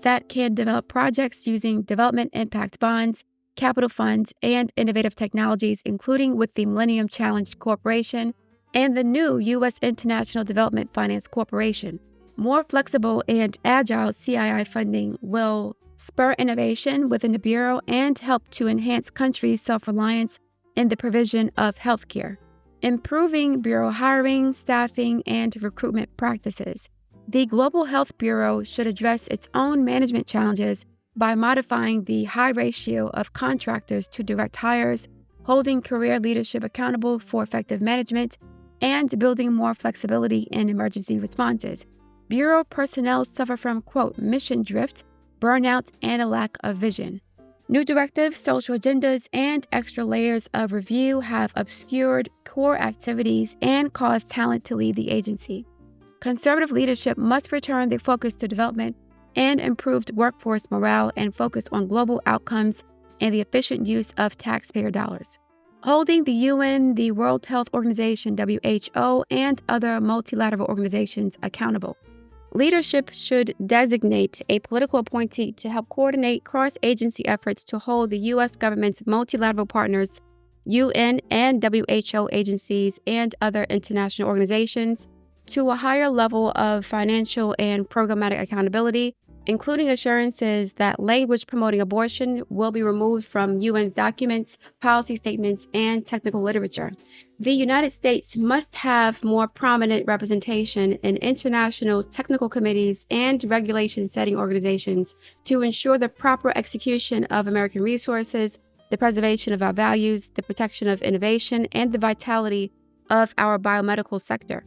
that can develop projects using development impact bonds, capital funds, and innovative technologies, including with the Millennium Challenge Corporation and the new U.S. International Development Finance Corporation. More flexible and agile CII funding will spur innovation within the Bureau and help to enhance countries' self-reliance in the provision of healthcare. Improving Bureau hiring, staffing, and recruitment practices. The Global Health Bureau should address its own management challenges by modifying the high ratio of contractors to direct hires, holding career leadership accountable for effective management, and building more flexibility in emergency responses. Bureau personnel suffer from, quote, mission drift, burnout, and a lack of vision. New directives, social agendas, and extra layers of review have obscured core activities and caused talent to leave the agency. Conservative leadership must return their focus to development and improved workforce morale and focus on global outcomes and the efficient use of taxpayer dollars. Holding the UN, the World Health Organization, WHO, and other multilateral organizations accountable. Leadership should designate a political appointee to help coordinate cross-agency efforts to hold the U.S. government's multilateral partners, UN and WHO agencies, and other international organizations to a higher level of financial and programmatic accountability, including assurances that language promoting abortion will be removed from UN's documents, policy statements, and technical literature. The United States must have more prominent representation in international technical committees and regulation-setting organizations to ensure the proper execution of American resources, the preservation of our values, the protection of innovation, and the vitality of our biomedical sector.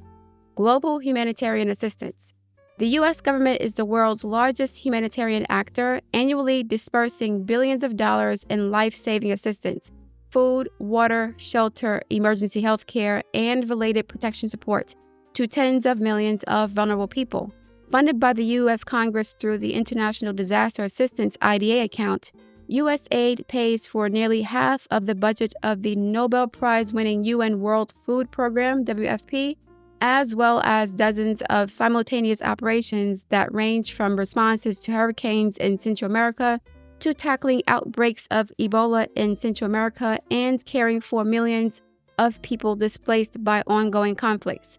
Global humanitarian assistance. The U.S. government is the world's largest humanitarian actor, annually dispersing billions of dollars in life-saving assistance, food, water, shelter, emergency health care, and related protection support to tens of millions of vulnerable people. Funded by the U.S. Congress through the International Disaster Assistance IDA account, U.S. aid pays for nearly half of the budget of the Nobel Prize-winning UN World Food Program, WFP, as well as dozens of simultaneous operations that range from responses to hurricanes in Central America to tackling outbreaks of Ebola in Central America and caring for millions of people displaced by ongoing conflicts.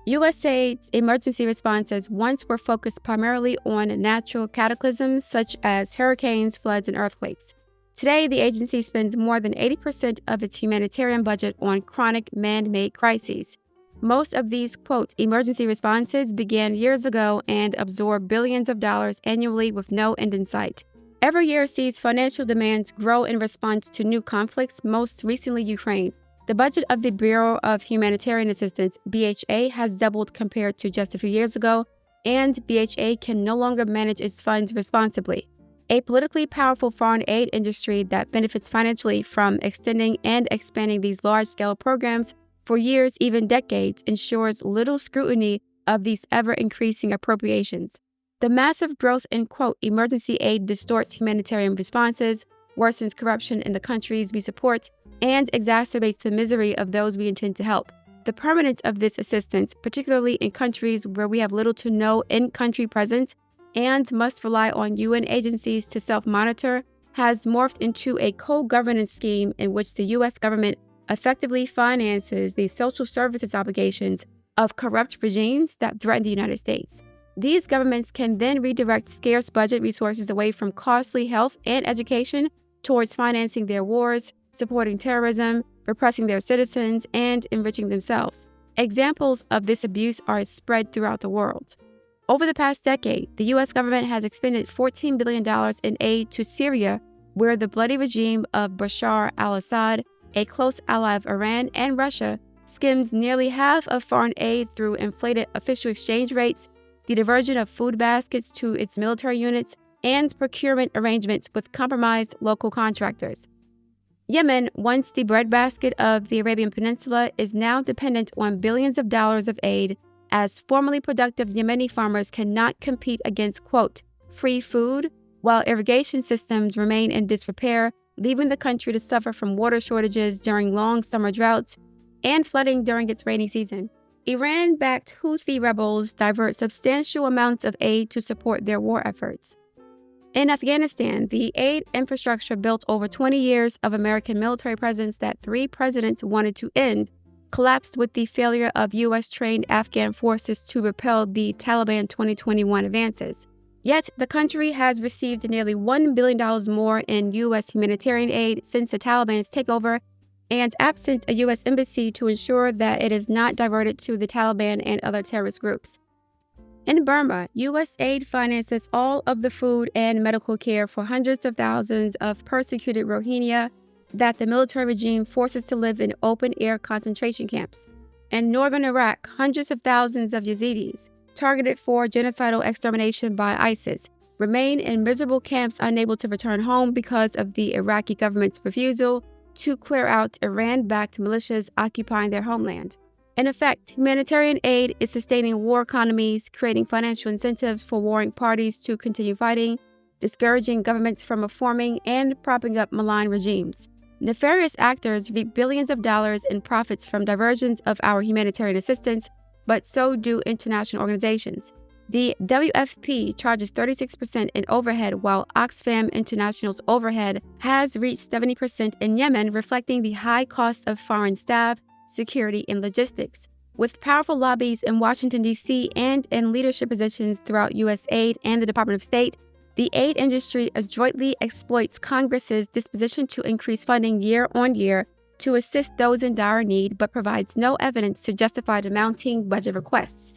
USAID's emergency responses once were focused primarily on natural cataclysms such as hurricanes, floods, and earthquakes. Today, the agency spends more than 80% of its humanitarian budget on chronic man-made crises. Most of these, quote, emergency responses began years ago and absorb billions of dollars annually with no end in sight. Every year sees financial demands grow in response to new conflicts, most recently Ukraine. The budget of the Bureau of Humanitarian Assistance, BHA, has doubled compared to just a few years ago, and BHA can no longer manage its funds responsibly. A politically powerful foreign aid industry that benefits financially from extending and expanding these large-scale programs for years, even decades, ensures little scrutiny of these ever-increasing appropriations. The massive growth in, quote, emergency aid distorts humanitarian responses, worsens corruption in the countries we support, and exacerbates the misery of those we intend to help. The permanence of this assistance, particularly in countries where we have little to no in-country presence and must rely on UN agencies to self-monitor, has morphed into a co-governance scheme in which the U.S. government effectively finances the social services obligations of corrupt regimes that threaten the United States. These governments can then redirect scarce budget resources away from costly health and education towards financing their wars, supporting terrorism, repressing their citizens, and enriching themselves. Examples of this abuse are spread throughout the world. Over the past decade, the U.S. government has expended $14 billion in aid to Syria, where the bloody regime of Bashar al-Assad, a close ally of Iran and Russia, skims nearly half of foreign aid through inflated official exchange rates, the diversion of food baskets to its military units, and procurement arrangements with compromised local contractors. Yemen, once the breadbasket of the Arabian Peninsula, is now dependent on billions of dollars of aid, as formerly productive Yemeni farmers cannot compete against, quote, free food, while irrigation systems remain in disrepair, leaving the country to suffer from water shortages during long summer droughts and flooding during its rainy season. Iran-backed Houthi rebels divert substantial amounts of aid to support their war efforts. In Afghanistan, the aid infrastructure built over 20 years of American military presence that 3 presidents wanted to end collapsed with the failure of U.S.-trained Afghan forces to repel the Taliban 2021 advances. Yet, the country has received nearly $1 billion more in U.S. humanitarian aid since the Taliban's takeover, and absent a U.S. embassy to ensure that it is not diverted to the Taliban and other terrorist groups. In Burma, U.S. aid finances all of the food and medical care for hundreds of thousands of persecuted Rohingya that the military regime forces to live in open-air concentration camps. In northern Iraq, hundreds of thousands of Yazidis, targeted for genocidal extermination by ISIS, remain in miserable camps unable to return home because of the Iraqi government's refusal to clear out Iran-backed militias occupying their homeland. In effect, humanitarian aid is sustaining war economies, creating financial incentives for warring parties to continue fighting, discouraging governments from reforming, and propping up malign regimes. Nefarious actors reap billions of dollars in profits from diversions of our humanitarian assistance, but so do international organizations. The WFP charges 36% in overhead, while Oxfam International's overhead has reached 70% in Yemen, reflecting the high cost of foreign staff, security, and logistics. With powerful lobbies in Washington, D.C. and in leadership positions throughout U.S. aid and the Department of State, the aid industry adroitly exploits Congress's disposition to increase funding year on year to assist those in dire need, but provides no evidence to justify the mounting budget requests.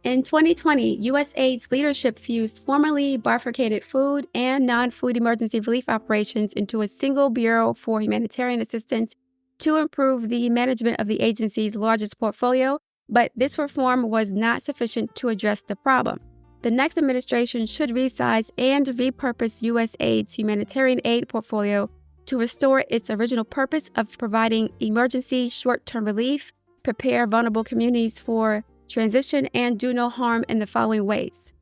In 2020, USAID's leadership fused formerly bifurcated food and non-food emergency relief operations into a single bureau for humanitarian assistance to improve the management of the agency's largest portfolio, but this reform was not sufficient to address the problem. The next administration should resize and repurpose USAID's humanitarian aid portfolio to restore its original purpose of providing emergency short-term relief, prepare vulnerable communities for transition, and do no harm in the following ways.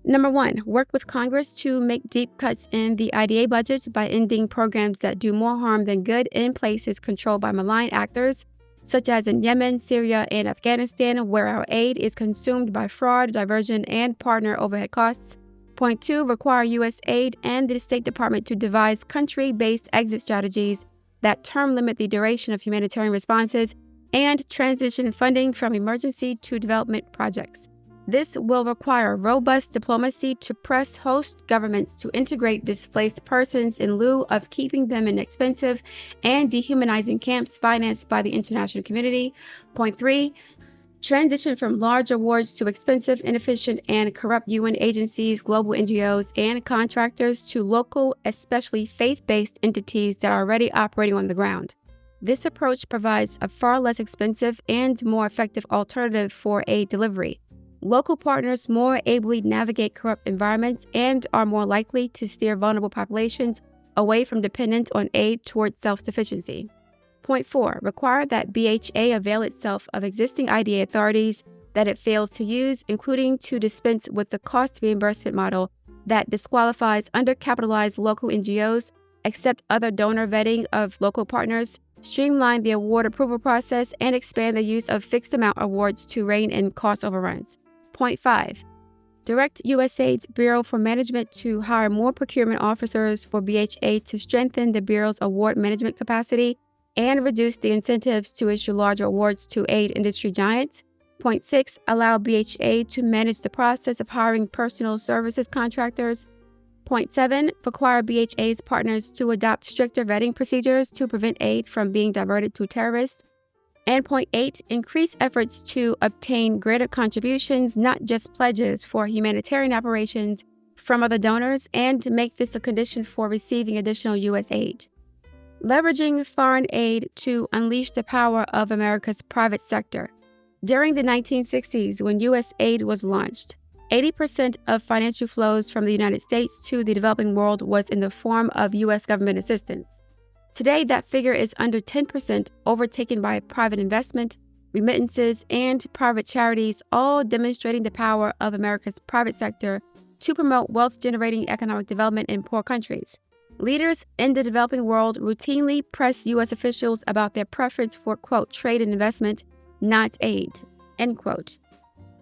Number 1, work with Congress to make deep cuts in the IDA budget by ending programs that do more harm than good in places controlled by malign actors, such as in Yemen, Syria, and Afghanistan, where our aid is consumed by fraud, diversion, and partner overhead costs. Point 2, require U.S. aid and the State Department to devise country-based exit strategies that term limit the duration of humanitarian responses and transition funding from emergency to development projects. This will require robust diplomacy to press host governments to integrate displaced persons in lieu of keeping them in expensive and dehumanizing camps financed by the international community. Point 3, transition from large awards to expensive, inefficient, and corrupt UN agencies, global NGOs, and contractors to local, especially faith-based entities that are already operating on the ground. This approach provides a far less expensive and more effective alternative for aid delivery. Local partners more ably navigate corrupt environments and are more likely to steer vulnerable populations away from dependence on aid towards self-sufficiency. Point 4, require that BHA avail itself of existing IDA authorities that it fails to use, including to dispense with the cost reimbursement model that disqualifies undercapitalized local NGOs, accept other donor vetting of local partners, streamline the award approval process, and expand the use of fixed amount awards to rein in cost overruns. Point 5, direct USAID's Bureau for Management to hire more procurement officers for BHA to strengthen the Bureau's award management capacity and reduce the incentives to issue larger awards to aid industry giants. Point 6, allow BHA to manage the process of hiring personal services contractors. Point 7, require BHA's partners to adopt stricter vetting procedures to prevent aid from being diverted to terrorists. And point 8, increase efforts to obtain greater contributions, not just pledges, for humanitarian operations from other donors, and make this a condition for receiving additional U.S. aid. Leveraging foreign aid to unleash the power of America's private sector. During the 1960s, when U.S. aid was launched, 80% of financial flows from the United States to the developing world was in the form of U.S. government assistance. Today, that figure is under 10%, overtaken by private investment, remittances, and private charities, all demonstrating the power of America's private sector to promote wealth-generating economic development in poor countries. Leaders in the developing world routinely press U.S. officials about their preference for, quote, trade and investment, not aid, end quote.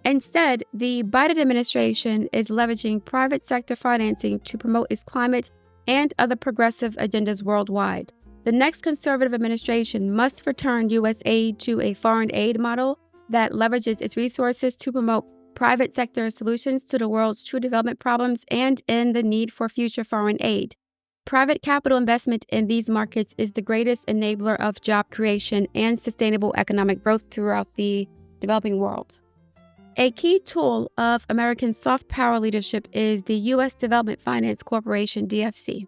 Instead, the Biden administration is leveraging private sector financing to promote its climate and other progressive agendas worldwide. The next conservative administration must return U.S. aid to a foreign aid model that leverages its resources to promote private sector solutions to the world's true development problems and in the need for future foreign aid. Private capital investment in these markets is the greatest enabler of job creation and sustainable economic growth throughout the developing world. A key tool of American soft power leadership is the U.S. Development Finance Corporation, DFC.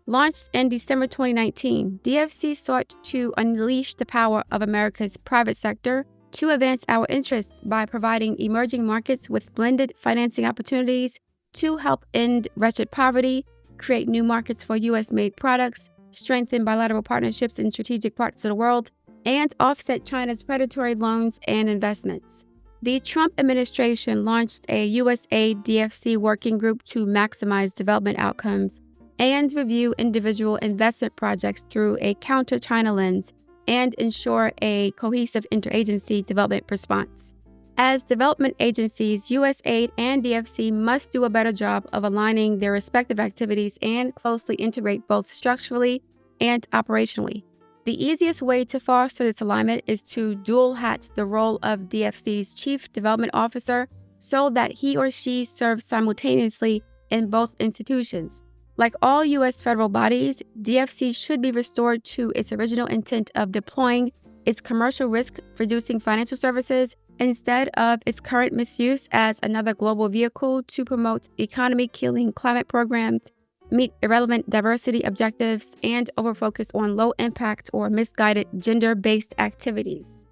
Launched in December 2019, DFC sought to unleash the power of America's private sector to advance our interests by providing emerging markets with blended financing opportunities to help end wretched poverty, create new markets for U.S.-made products, strengthen bilateral partnerships in strategic parts of the world, and offset China's predatory loans and investments. The Trump administration launched a USAID DFC working group to maximize development outcomes and review individual investment projects through a counter-China lens and ensure a cohesive interagency development response. As development agencies, USAID and DFC must do a better job of aligning their respective activities and closely integrate both structurally and operationally. The easiest way to foster this alignment is to dual-hat the role of DFC's Chief Development Officer so that he or she serves simultaneously in both institutions. Like all U.S. federal bodies, DFC should be restored to its original intent of deploying its commercial risk-reducing financial services instead of its current misuse as another global vehicle to promote economy-killing climate programs, meet irrelevant diversity objectives, and overfocus on low-impact or misguided gender-based activities.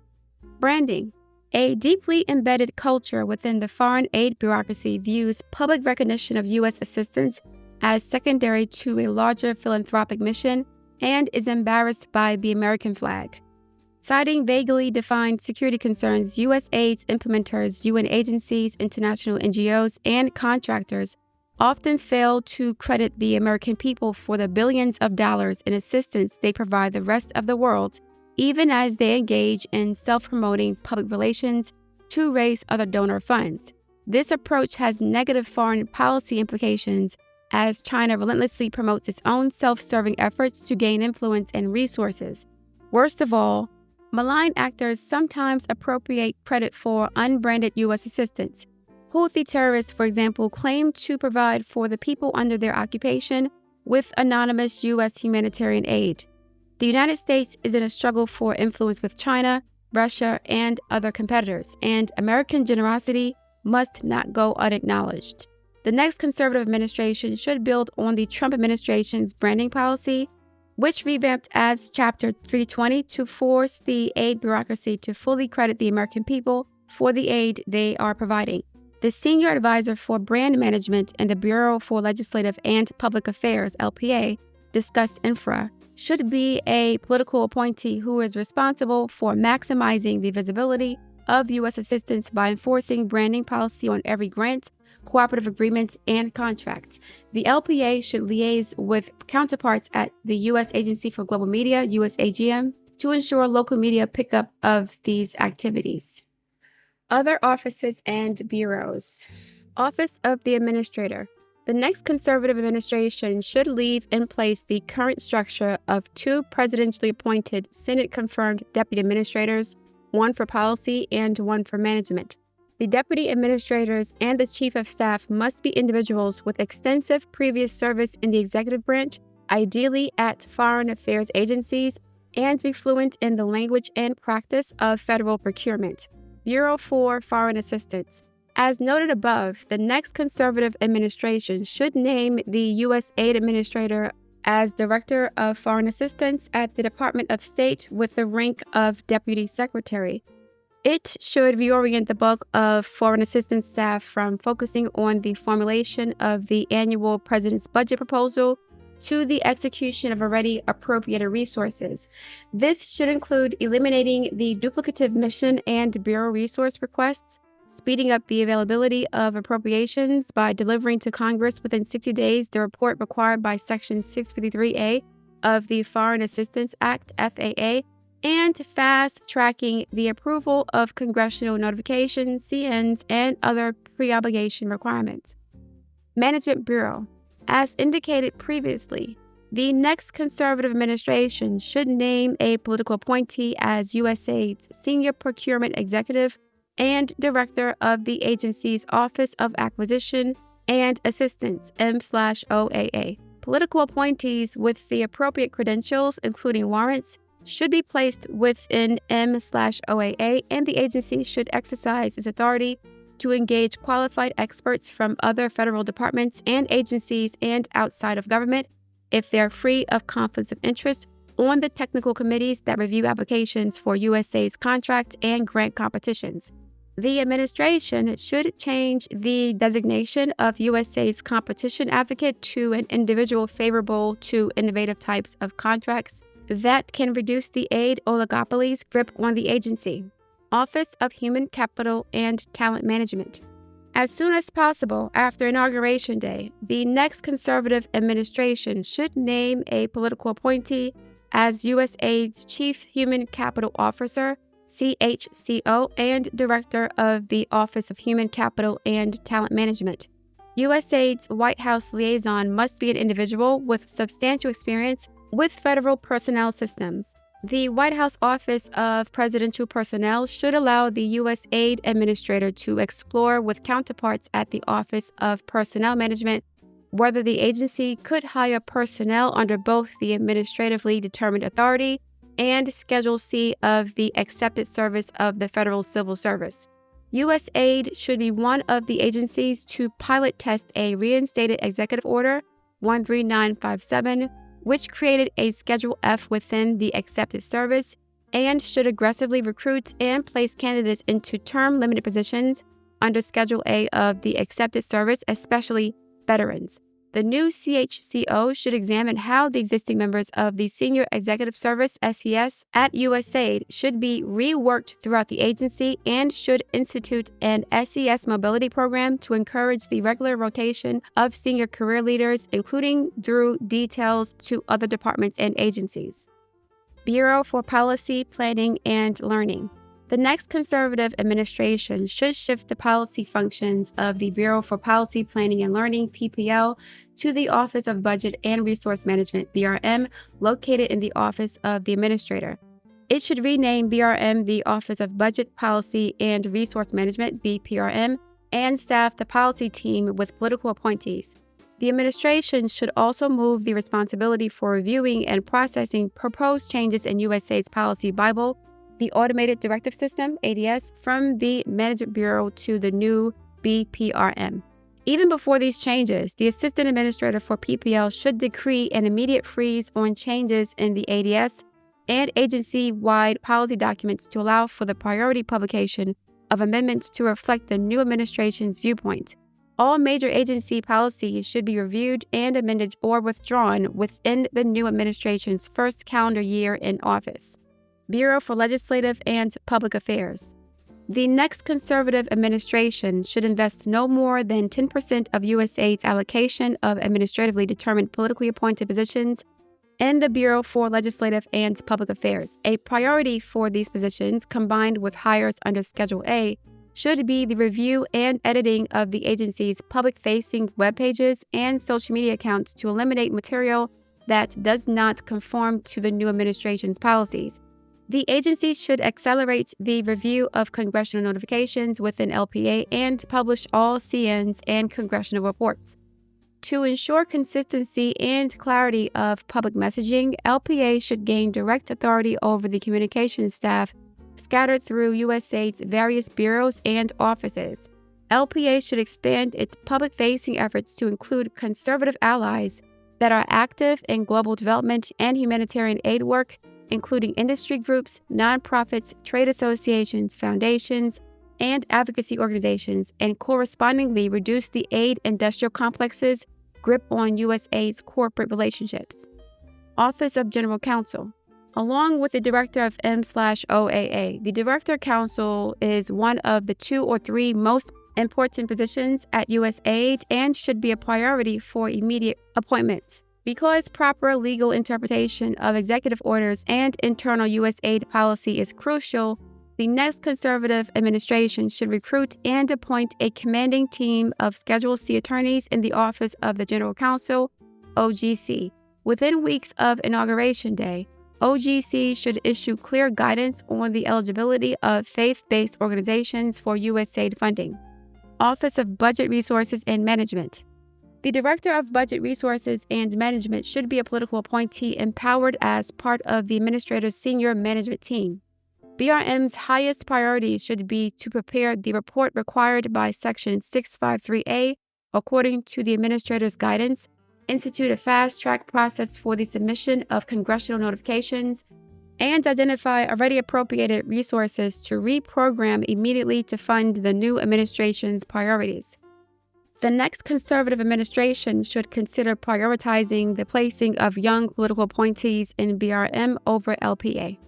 Branding. A deeply embedded culture within the foreign aid bureaucracy views public recognition of U.S. assistance as secondary to a larger philanthropic mission and is embarrassed by the American flag. Citing vaguely defined security concerns, USAID's implementers, UN agencies, international NGOs, and contractors often fail to credit the American people for the billions of dollars in assistance they provide the rest of the world, even as they engage in self-promoting public relations to raise other donor funds. This approach has negative foreign policy implications as China relentlessly promotes its own self-serving efforts to gain influence and resources. Worst of all, malign actors sometimes appropriate credit for unbranded U.S. assistance. Houthi terrorists, for example, claim to provide for the people under their occupation with anonymous U.S. humanitarian aid. The United States is in a struggle for influence with China, Russia, and other competitors, and American generosity must not go unacknowledged. The next conservative administration should build on the Trump administration's branding policy, which revamped as Chapter 320 to force the aid bureaucracy to fully credit the American people for the aid they are providing. The senior advisor for brand management in the Bureau for Legislative and Public Affairs, LPA, discussed infra, should be a political appointee who is responsible for maximizing the visibility of U.S. assistance by enforcing branding policy on every grant, cooperative agreement, and contract. The LPA should liaise with counterparts at the U.S. Agency for Global Media, USAGM, to ensure local media pickup of these activities. Other offices and bureaus. Office of the Administrator. The next conservative administration should leave in place the current structure of two presidentially appointed Senate-confirmed deputy administrators, one for policy and one for management. The deputy administrators and the chief of staff must be individuals with extensive previous service in the executive branch, ideally at foreign affairs agencies, and be fluent in the language and practice of federal procurement. Bureau for Foreign Assistance. As noted above, the next conservative administration should name the U.S. Aid Administrator as Director of Foreign Assistance at the Department of State with the rank of Deputy Secretary. It should reorient the bulk of foreign assistance staff from focusing on the formulation of the annual President's budget proposal to the execution of already appropriated resources. This should include eliminating the duplicative mission and bureau resource requests, speeding up the availability of appropriations by delivering to Congress within 60 days the report required by Section 653A of the Foreign Assistance Act, FAA, and fast-tracking the approval of congressional notifications, CNs, and other pre-obligation requirements. Management Bureau. As indicated previously, the next conservative administration should name a political appointee as USAID's Senior Procurement Executive and Director of the agency's Office of Acquisition and Assistance, M/OAA. Political appointees with the appropriate credentials, including warrants, should be placed within M/OAA, and the agency should exercise its authority to engage qualified experts from other federal departments and agencies and outside of government, if they are free of conflicts of interest, on the technical committees that review applications for USAID's contract and grant competitions. The administration should change the designation of USAID's competition advocate to an individual favorable to innovative types of contracts that can reduce the aid oligopoly's grip on the agency. Office of Human Capital and Talent Management. As soon as possible after Inauguration Day, the next conservative administration should name a political appointee as USAID's Chief Human Capital Officer, CHCO, and Director of the Office of Human Capital and Talent Management. USAID's White House liaison must be an individual with substantial experience with federal personnel systems. The White House Office of Presidential Personnel should allow the U.S. Aid Administrator to explore with counterparts at the Office of Personnel Management whether the agency could hire personnel under both the administratively determined authority and Schedule C of the Accepted Service of the Federal Civil Service. U.S. Aid should be one of the agencies to pilot test a reinstated Executive Order 13957, which created a Schedule F within the Accepted Service, and should aggressively recruit and place candidates into term-limited positions under Schedule A of the Accepted Service, especially veterans. The new CHCO should examine how the existing members of the Senior Executive Service, SES, at USAID should be reworked throughout the agency and should institute an SES mobility program to encourage the regular rotation of senior career leaders, including through details to other departments and agencies. Bureau for Policy, Planning, and Learning. The next conservative administration should shift the policy functions of the Bureau for Policy, Planning, and Learning, PPL, to the Office of Budget and Resource Management, BRM, located in the Office of the Administrator. It should rename BRM the Office of Budget, Policy, and Resource Management, BPRM, and staff the policy team with political appointees. The administration should also move the responsibility for reviewing and processing proposed changes in USAID's Policy Bible, the Automated Directive System, ADS, from the Management Bureau to the new BPRM. Even before these changes, the Assistant Administrator for PPL should decree an immediate freeze on changes in the ADS and agency-wide policy documents to allow for the priority publication of amendments to reflect the new administration's viewpoint. All major agency policies should be reviewed and amended or withdrawn within the new administration's first calendar year in office. Bureau for Legislative and Public Affairs. The next conservative administration should invest no more than 10% of USAID's allocation of administratively determined politically appointed positions in the Bureau for Legislative and Public Affairs. A priority for these positions, combined with hires under Schedule A, should be the review and editing of the agency's public-facing web pages and social media accounts to eliminate material that does not conform to the new administration's policies. The agency should accelerate the review of congressional notifications within LPA and publish all CNs and congressional reports. To ensure consistency and clarity of public messaging, LPA should gain direct authority over the communications staff scattered through USAID's various bureaus and offices. LPA should expand its public-facing efforts to include conservative allies that are active in global development and humanitarian aid work, including industry groups, nonprofits, trade associations, foundations, and advocacy organizations, and correspondingly reduce the aid industrial complex's grip on USAID's corporate relationships. Office of General Counsel. Along with the Director of M/OAA, the Director Counsel is one of the 2 or 3 most important positions at USAID and should be a priority for immediate appointments. Because proper legal interpretation of executive orders and internal USAID policy is crucial, the next conservative administration should recruit and appoint a commanding team of Schedule C attorneys in the Office of the General Counsel, OGC. Within weeks of Inauguration Day, OGC should issue clear guidance on the eligibility of faith-based organizations for USAID funding. Office of Budget Resources and Management. The Director of Budget Resources and Management should be a political appointee empowered as part of the Administrator's senior management team. BRM's highest priority should be to prepare the report required by Section 653A according to the Administrator's guidance, institute a fast-track process for the submission of congressional notifications, and identify already appropriated resources to reprogram immediately to fund the new administration's priorities. The next conservative administration should consider prioritizing the placing of young political appointees in BRM over LPA.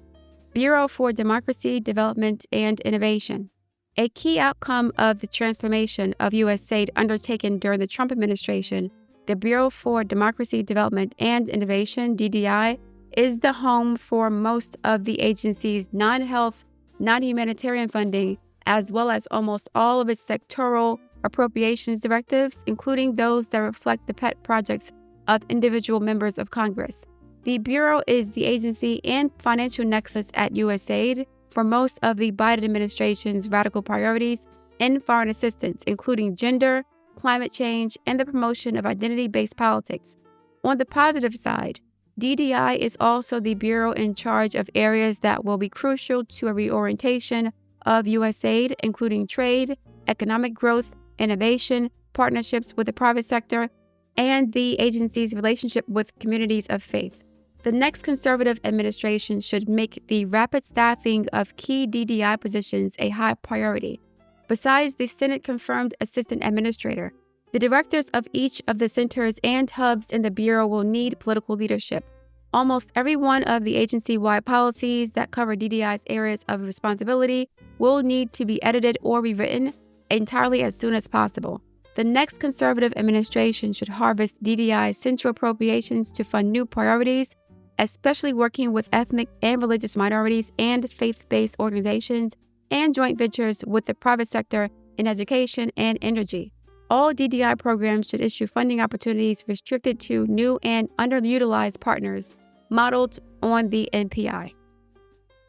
Bureau for Democracy, Development, and Innovation. A key outcome of the transformation of USAID undertaken during the Trump administration, the Bureau for Democracy, Development, and Innovation, DDI, is the home for most of the agency's non-health, non-humanitarian funding, as well as almost all of its sectoral appropriations directives, including those that reflect the pet projects of individual members of Congress. The Bureau is the agency and financial nexus at USAID for most of the Biden administration's radical priorities in foreign assistance, including gender, climate change, and the promotion of identity-based politics. On the positive side, DDI is also the Bureau in charge of areas that will be crucial to a reorientation of USAID, including trade, economic growth, innovation, partnerships with the private sector, and the agency's relationship with communities of faith. The next conservative administration should make the rapid staffing of key DDI positions a high priority. Besides the Senate-confirmed assistant administrator, the directors of each of the centers and hubs in the Bureau will need political leadership. Almost every one of the agency-wide policies that cover DDI's areas of responsibility will need to be edited or rewritten entirely as soon as possible. The next conservative administration should harvest DDI's central appropriations to fund new priorities, especially working with ethnic and religious minorities and faith-based organizations and joint ventures with the private sector in education and energy. All DDI programs should issue funding opportunities restricted to new and underutilized partners, modeled on the NPI.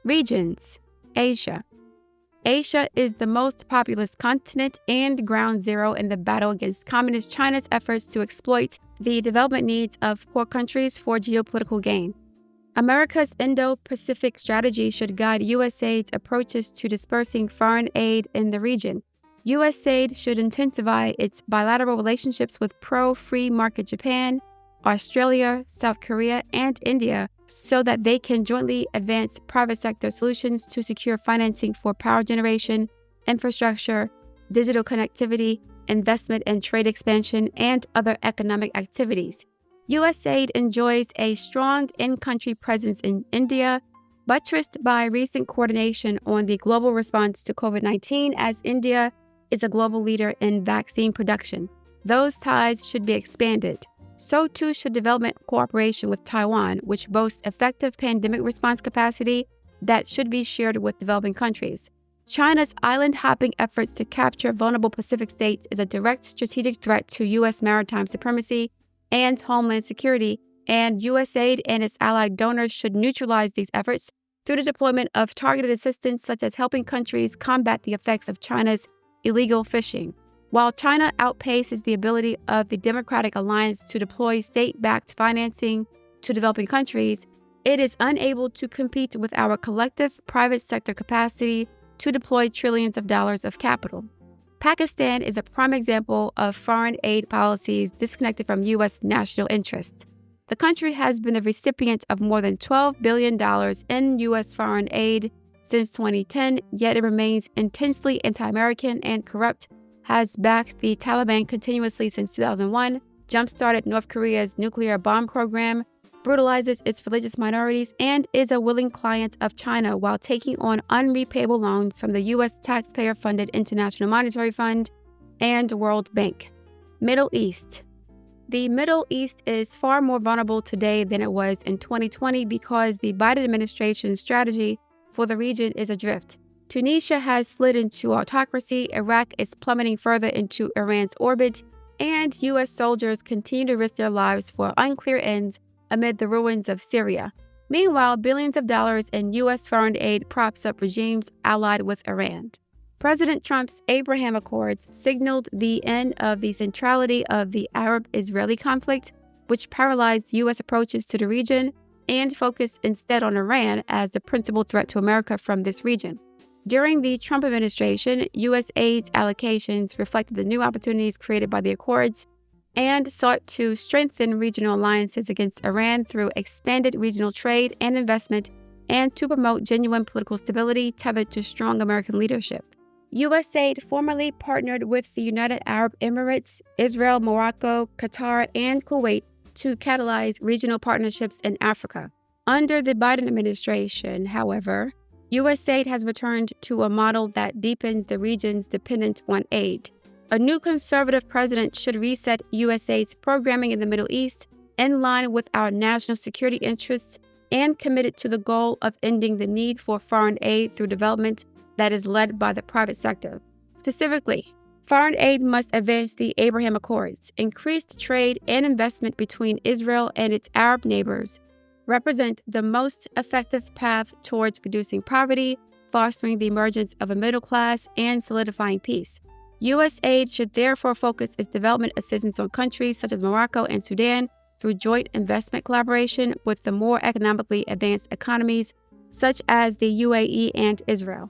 Regions. Asia. Asia is the most populous continent and ground zero in the battle against Communist China's efforts to exploit the development needs of poor countries for geopolitical gain. America's Indo-Pacific strategy should guide USAID's approaches to dispersing foreign aid in the region. USAID should intensify its bilateral relationships with pro-free market Japan, Australia, South Korea, and India so that they can jointly advance private sector solutions to secure financing for power generation, infrastructure, digital connectivity, investment and trade expansion, and other economic activities. USAID enjoys a strong in-country presence in India, buttressed by recent coordination on the global response to COVID-19 as India is a global leader in vaccine production. Those ties should be expanded. So too should development cooperation with Taiwan, which boasts effective pandemic response capacity that should be shared with developing countries. China's island-hopping efforts to capture vulnerable Pacific states is a direct strategic threat to U.S. maritime supremacy and homeland security, and USAID and its allied donors should neutralize these efforts through the deployment of targeted assistance such as helping countries combat the effects of China's illegal fishing. While China outpaces the ability of the Democratic Alliance to deploy state-backed financing to developing countries, it is unable to compete with our collective private sector capacity to deploy trillions of dollars of capital. Pakistan is a prime example of foreign aid policies disconnected from U.S. national interests. The country has been the recipient of more than $12 billion in U.S. foreign aid since 2010, yet it remains intensely anti-American and corrupt, has backed the Taliban continuously since 2001, jump-started North Korea's nuclear bomb program, brutalizes its religious minorities, and is a willing client of China while taking on unrepayable loans from the U.S. taxpayer-funded International Monetary Fund and World Bank. Middle East. The Middle East is far more vulnerable today than it was in 2020 because the Biden administration's strategy for the region is adrift. Tunisia has slid into autocracy, Iraq is plummeting further into Iran's orbit, and U.S. soldiers continue to risk their lives for unclear ends amid the ruins of Syria. Meanwhile, billions of dollars in U.S. foreign aid props up regimes allied with Iran. President Trump's Abraham Accords signaled the end of the centrality of the Arab-Israeli conflict, which paralyzed U.S. approaches to the region and focused instead on Iran as the principal threat to America from this region. During the Trump administration, U.S. aid allocations reflected the new opportunities created by the Accords and sought to strengthen regional alliances against Iran through expanded regional trade and investment and to promote genuine political stability tethered to strong American leadership. U.S. aid formerly partnered with the United Arab Emirates, Israel, Morocco, Qatar, and Kuwait to catalyze regional partnerships in Africa. Under the Biden administration, however, U.S. aid has returned to a model that deepens the region's dependence on aid. A new conservative president should reset U.S. aid's programming in the Middle East in line with our national security interests and committed to the goal of ending the need for foreign aid through development that is led by the private sector. Specifically, foreign aid must advance the Abraham Accords. Increased trade and investment between Israel and its Arab neighbors represent the most effective path towards reducing poverty, fostering the emergence of a middle class, and solidifying peace. U.S. aid should therefore focus its development assistance on countries such as Morocco and Sudan through joint investment collaboration with the more economically advanced economies such as the UAE and Israel.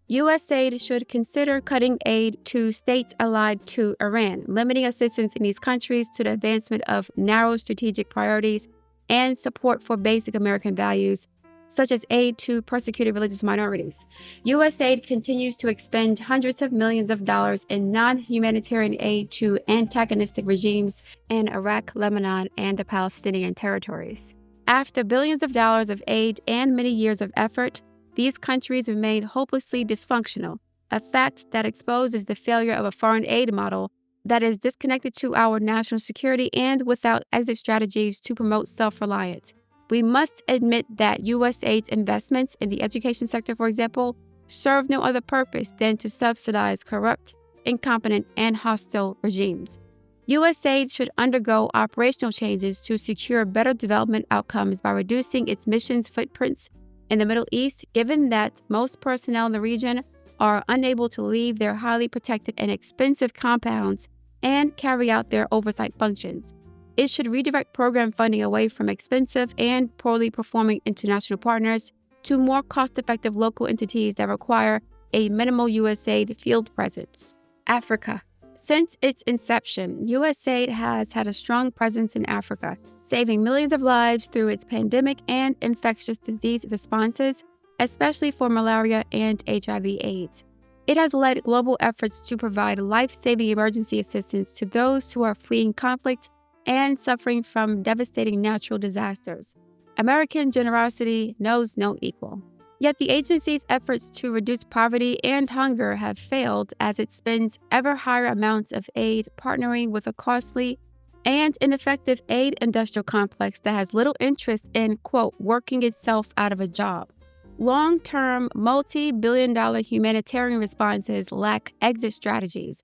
U.S. aid should consider cutting aid to states allied to Iran, limiting assistance in these countries to the advancement of narrow strategic priorities and support for basic American values, such as aid to persecuted religious minorities. U.S. aid continues to expend hundreds of millions of dollars in non-humanitarian aid to antagonistic regimes in Iraq, Lebanon, and the Palestinian territories. After billions of dollars of aid and many years of effort, these countries remain hopelessly dysfunctional, a fact that exposes the failure of a foreign aid model that is disconnected to our national security and without exit strategies to promote self-reliance. We must admit that U.S. aid's investments in the education sector, for example, serve no other purpose than to subsidize corrupt, incompetent, and hostile regimes. U.S. aid should undergo operational changes to secure better development outcomes by reducing its missions footprints in the Middle East, given that most personnel in the region are unable to leave their highly protected and expensive compounds and carry out their oversight functions. It should redirect program funding away from expensive and poorly performing international partners to more cost-effective local entities that require a minimal U.S. aid field presence. Africa. Since its inception, U.S. aid has had a strong presence in Africa, saving millions of lives through its pandemic and infectious disease responses, especially for malaria and HIV/AIDS. It has led global efforts to provide life-saving emergency assistance to those who are fleeing conflict and suffering from devastating natural disasters. American generosity knows no equal. Yet the agency's efforts to reduce poverty and hunger have failed as it spends ever higher amounts of aid partnering with a costly and ineffective aid industrial complex that has little interest in, quote, working itself out of a job. Long-term, multi-billion-dollar humanitarian responses lack exit strategies,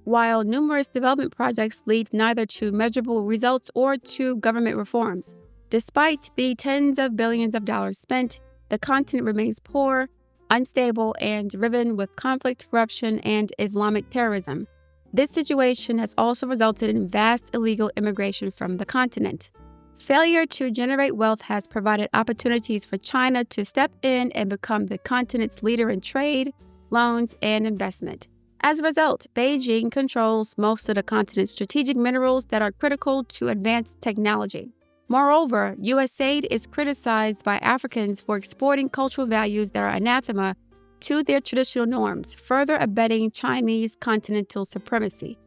while numerous development projects lead neither to measurable results or to government reforms. Despite the tens of billions of dollars spent, the continent remains poor, unstable, and riven with conflict, corruption, and Islamic terrorism. This situation has also resulted in vast illegal immigration from the continent. Failure to generate wealth has provided opportunities for China to step in and become the continent's leader in trade, loans, and investment. As a result, Beijing controls most of the continent's strategic minerals that are critical to advanced technology. Moreover, U.S. aid is criticized by Africans for exporting cultural values that are anathema to their traditional norms, further abetting Chinese continental supremacy.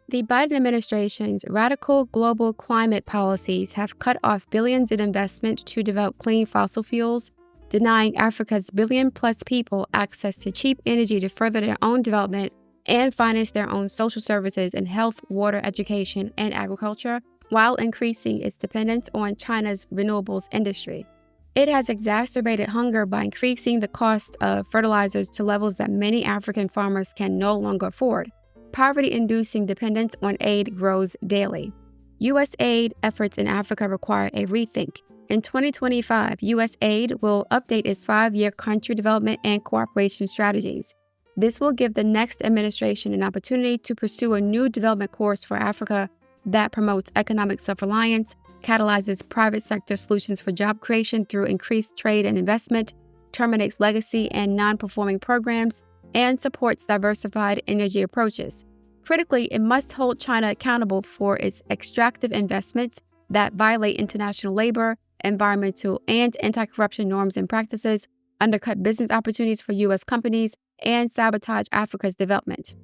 The Biden administration's radical global climate policies have cut off billions in investment to develop clean fossil fuels, denying Africa's billion-plus people access to cheap energy to further their own development and finance their own social services in health, water, education, and agriculture, while increasing its dependence on China's renewables industry. It has exacerbated hunger by increasing the cost of fertilizers to levels that many African farmers can no longer afford. Poverty-inducing dependence on aid grows daily. U.S. aid efforts in Africa require a rethink. In 2025, U.S. aid will update its 5-year country development and cooperation strategies. This will give the next administration an opportunity to pursue a new development course for Africa that promotes economic self-reliance, catalyzes private sector solutions for job creation through increased trade and investment, terminates legacy and non-performing programs, and supports diversified energy approaches. Critically, it must hold China accountable for its extractive investments that violate international labor, environmental, and anti-corruption norms and practices, undercut business opportunities for U.S. companies, and sabotage Africa's development.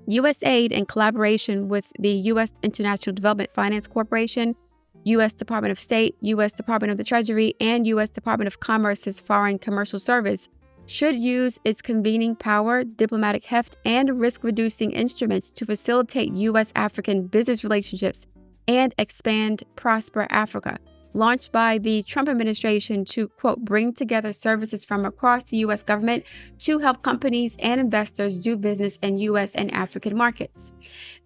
U.S. aid, in collaboration with the U.S. International Development Finance Corporation, U.S. Department of State, U.S. Department of the Treasury, and U.S. Department of Commerce's Foreign Commercial Service, should use its convening power, diplomatic heft, and risk-reducing instruments to facilitate U.S.-African business relationships and expand Prosper Africa, launched by the Trump administration to, quote, bring together services from across the U.S. government to help companies and investors do business in U.S. and African markets.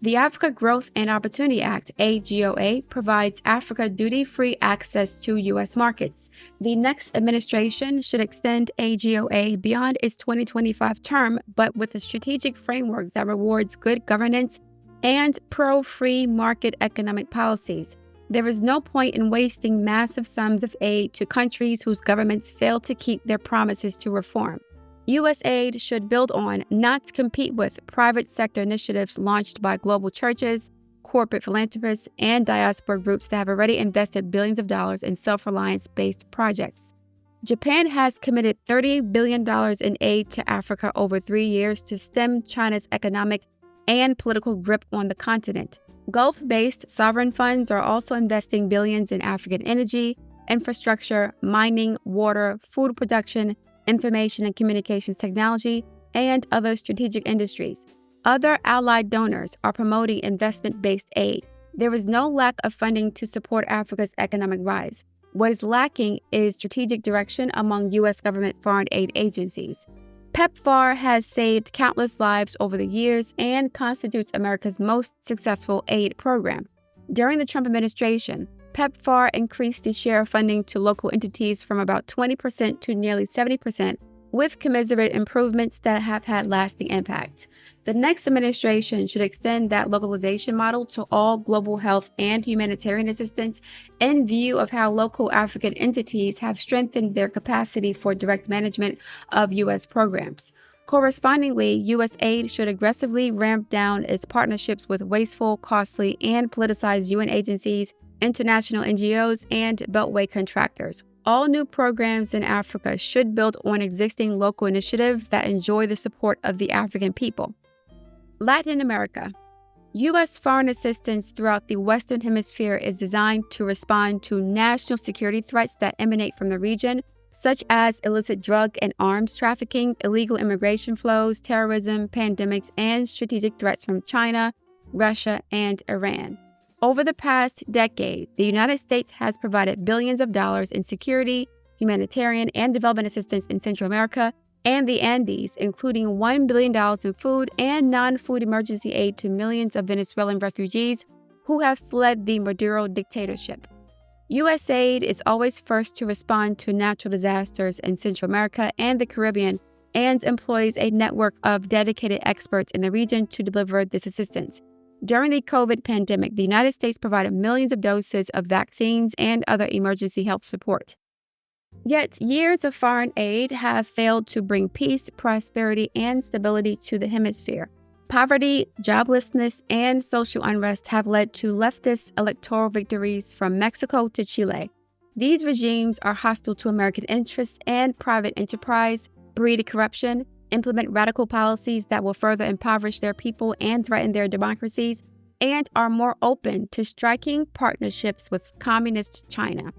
The Africa Growth and Opportunity Act, AGOA, provides Africa duty-free access to U.S. markets. The next administration should extend AGOA beyond its 2025 term, but with a strategic framework that rewards good governance and pro-free market economic policies. There is no point in wasting massive sums of aid to countries whose governments fail to keep their promises to reform. U.S. aid should build on, not compete with, private sector initiatives launched by global churches, corporate philanthropists, and diaspora groups that have already invested billions of dollars in self-reliance-based projects. Japan has committed $30 billion in aid to Africa over 3 years to stem China's economic and political grip on the continent. Gulf-based sovereign funds are also investing billions in African energy, infrastructure, mining, water, food production, information and communications technology, and other strategic industries. Other allied donors are promoting investment-based aid. There is no lack of funding to support Africa's economic rise. What is lacking is strategic direction among U.S. government foreign aid agencies. PEPFAR has saved countless lives over the years and constitutes America's most successful aid program. During the Trump administration, PEPFAR increased the share of funding to local entities from about 20% to nearly 70%, with commensurate improvements that have had lasting impact. The next administration should extend that localization model to all global health and humanitarian assistance in view of how local African entities have strengthened their capacity for direct management of U.S. programs. Correspondingly, U.S. aid should aggressively ramp down its partnerships with wasteful, costly, and politicized UN agencies, international NGOs, and Beltway contractors. All new programs in Africa should build on existing local initiatives that enjoy the support of the African people. Latin America. U.S. foreign assistance throughout the Western Hemisphere is designed to respond to national security threats that emanate from the region, such as illicit drug and arms trafficking, illegal immigration flows, terrorism, pandemics, and strategic threats from China, Russia, and Iran. Over the past decade, the United States has provided billions of dollars in security, humanitarian, and development assistance in Central America and the Andes, including $1 billion in food and non-food emergency aid to millions of Venezuelan refugees who have fled the Maduro dictatorship. USAID is always first to respond to natural disasters in Central America and the Caribbean and employs a network of dedicated experts in the region to deliver this assistance. During the COVID pandemic, the United States provided millions of doses of vaccines and other emergency health support. Yet, years of foreign aid have failed to bring peace, prosperity, and stability to the hemisphere. Poverty, joblessness, and social unrest have led to leftist electoral victories from Mexico to Chile. These regimes are hostile to American interests and private enterprise, breed corruption, implement radical policies that will further impoverish their people and threaten their democracies, and are more open to striking partnerships with communist China.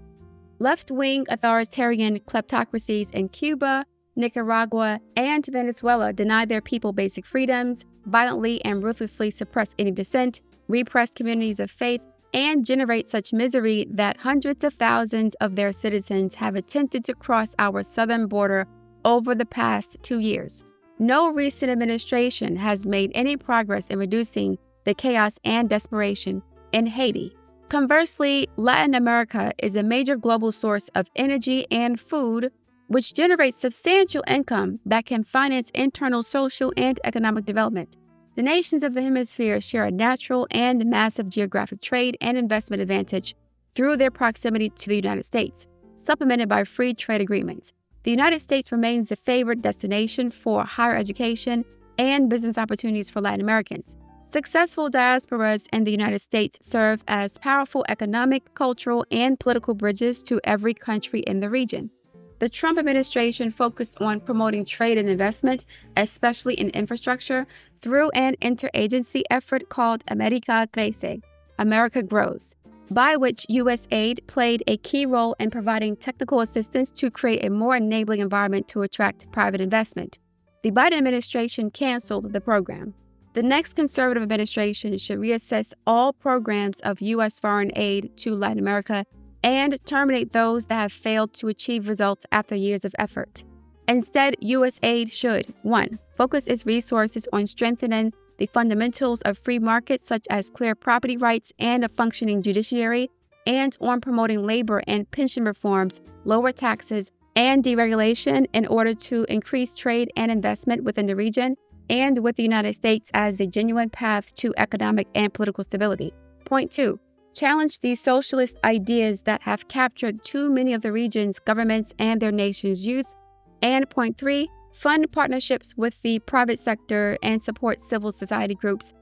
Left-wing authoritarian kleptocracies in Cuba, Nicaragua, and Venezuela deny their people basic freedoms, violently and ruthlessly suppress any dissent, repress communities of faith, and generate such misery that hundreds of thousands of their citizens have attempted to cross our southern border over the past 2 years. No recent administration has made any progress in reducing the chaos and desperation in Haiti. Conversely, Latin America is a major global source of energy and food, which generates substantial income that can finance internal social and economic development. The nations of the hemisphere share a natural and massive geographic trade and investment advantage through their proximity to the United States, supplemented by free trade agreements. The United States remains the favored destination for higher education and business opportunities for Latin Americans. Successful diasporas in the United States serve as powerful economic, cultural, and political bridges to every country in the region. The Trump administration focused on promoting trade and investment, especially in infrastructure, through an interagency effort called America Crece, America Grows, by which USAID played a key role in providing technical assistance to create a more enabling environment to attract private investment. The Biden administration canceled the program. The next conservative administration should reassess all programs of U.S. foreign aid to Latin America and terminate those that have failed to achieve results after years of effort. Instead, USAID should 1. Focus its resources on strengthening the fundamentals of free markets such as clear property rights and a functioning judiciary, and on promoting labor and pension reforms, lower taxes, and deregulation in order to increase trade and investment within the region and with the United States as the genuine path to economic and political stability. Point 2. Challenge these socialist ideas that have captured too many of the region's governments and their nation's youth. And point 3. Fund partnerships with the private sector and support civil society groups,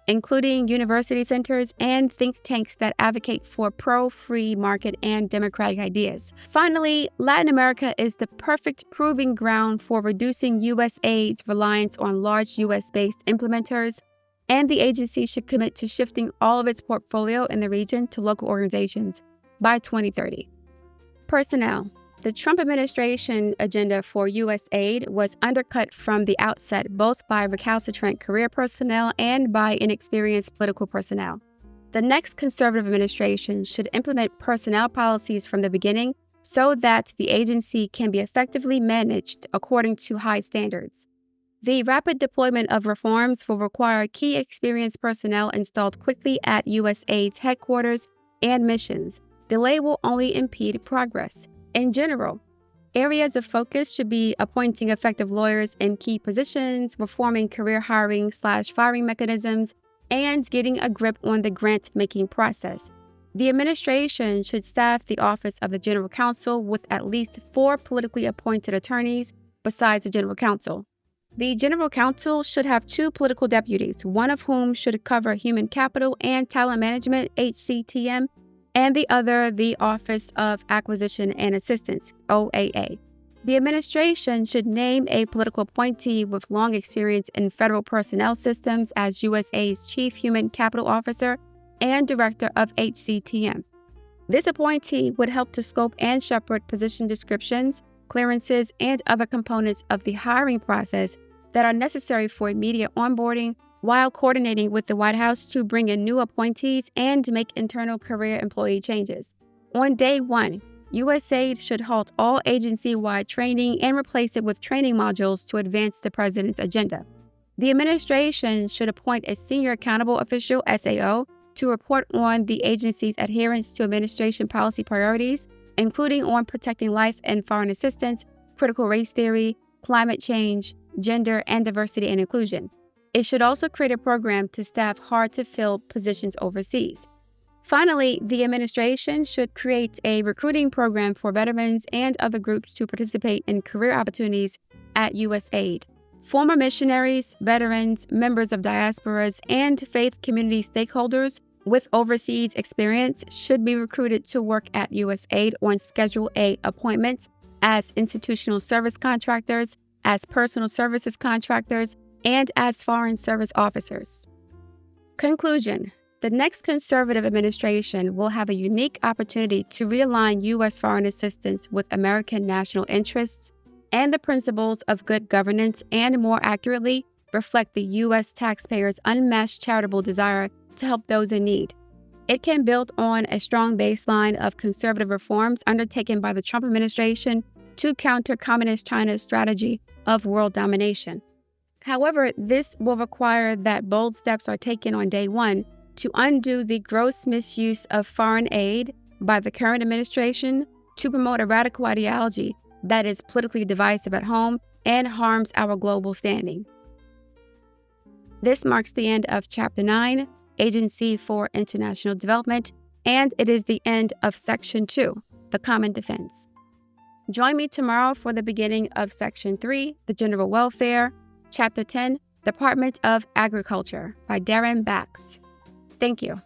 including university centers and think tanks that advocate for pro-free market and democratic ideas. Finally, Latin America is the perfect proving ground for reducing USAID's reliance on large US-based implementers, and the agency should commit to shifting all of its portfolio in the region to local organizations by 2030. Personnel. The Trump administration agenda for USAID was undercut from the outset both by recalcitrant career personnel and by inexperienced political personnel. The next conservative administration should implement personnel policies from the beginning so that the agency can be effectively managed according to high standards. The rapid deployment of reforms will require key experienced personnel installed quickly at USAID's headquarters and missions. Delay will only impede progress. In general, areas of focus should be appointing effective lawyers in key positions, reforming career hiring/firing mechanisms, and getting a grip on the grant-making process. The administration should staff the Office of the General Counsel with at least 4 politically appointed attorneys besides the General Counsel. The General Counsel should have 2 political deputies, one of whom should cover Human Capital and Talent Management, HCTM, and the other the Office of Acquisition and Assistance, OAA. The administration should name a political appointee with long experience in federal personnel systems as USAID's Chief Human Capital Officer and Director of HCTM. This appointee would help to scope and shepherd position descriptions, clearances, and other components of the hiring process that are necessary for immediate onboarding, while coordinating with the White House to bring in new appointees and make internal career employee changes. On day 1, USAID should halt all agency-wide training and replace it with training modules to advance the president's agenda. The administration should appoint a senior accountable official, SAO, to report on the agency's adherence to administration policy priorities, including on protecting life and foreign assistance, critical race theory, climate change, gender, and diversity and inclusion. It should also create a program to staff hard-to-fill positions overseas. Finally, the administration should create a recruiting program for veterans and other groups to participate in career opportunities at USAID. Former missionaries, veterans, members of diasporas, and faith community stakeholders with overseas experience should be recruited to work at USAID on Schedule A appointments as institutional service contractors, as personal services contractors, and as foreign service officers. Conclusion. The next conservative administration will have a unique opportunity to realign U.S. foreign assistance with American national interests and the principles of good governance, and more accurately, reflect the U.S. taxpayers' unmatched charitable desire to help those in need. It can build on a strong baseline of conservative reforms undertaken by the Trump administration to counter Communist China's strategy of world domination. However, this will require that bold steps are taken on day one to undo the gross misuse of foreign aid by the current administration to promote a radical ideology that is politically divisive at home and harms our global standing. This marks the end of Chapter 9, Agency for International Development, and it is the end of Section 2, the Common Defense. Join me tomorrow for the beginning of Section 3, the General Welfare, Chapter 10, Department of Agriculture by Darren Bax. Thank you.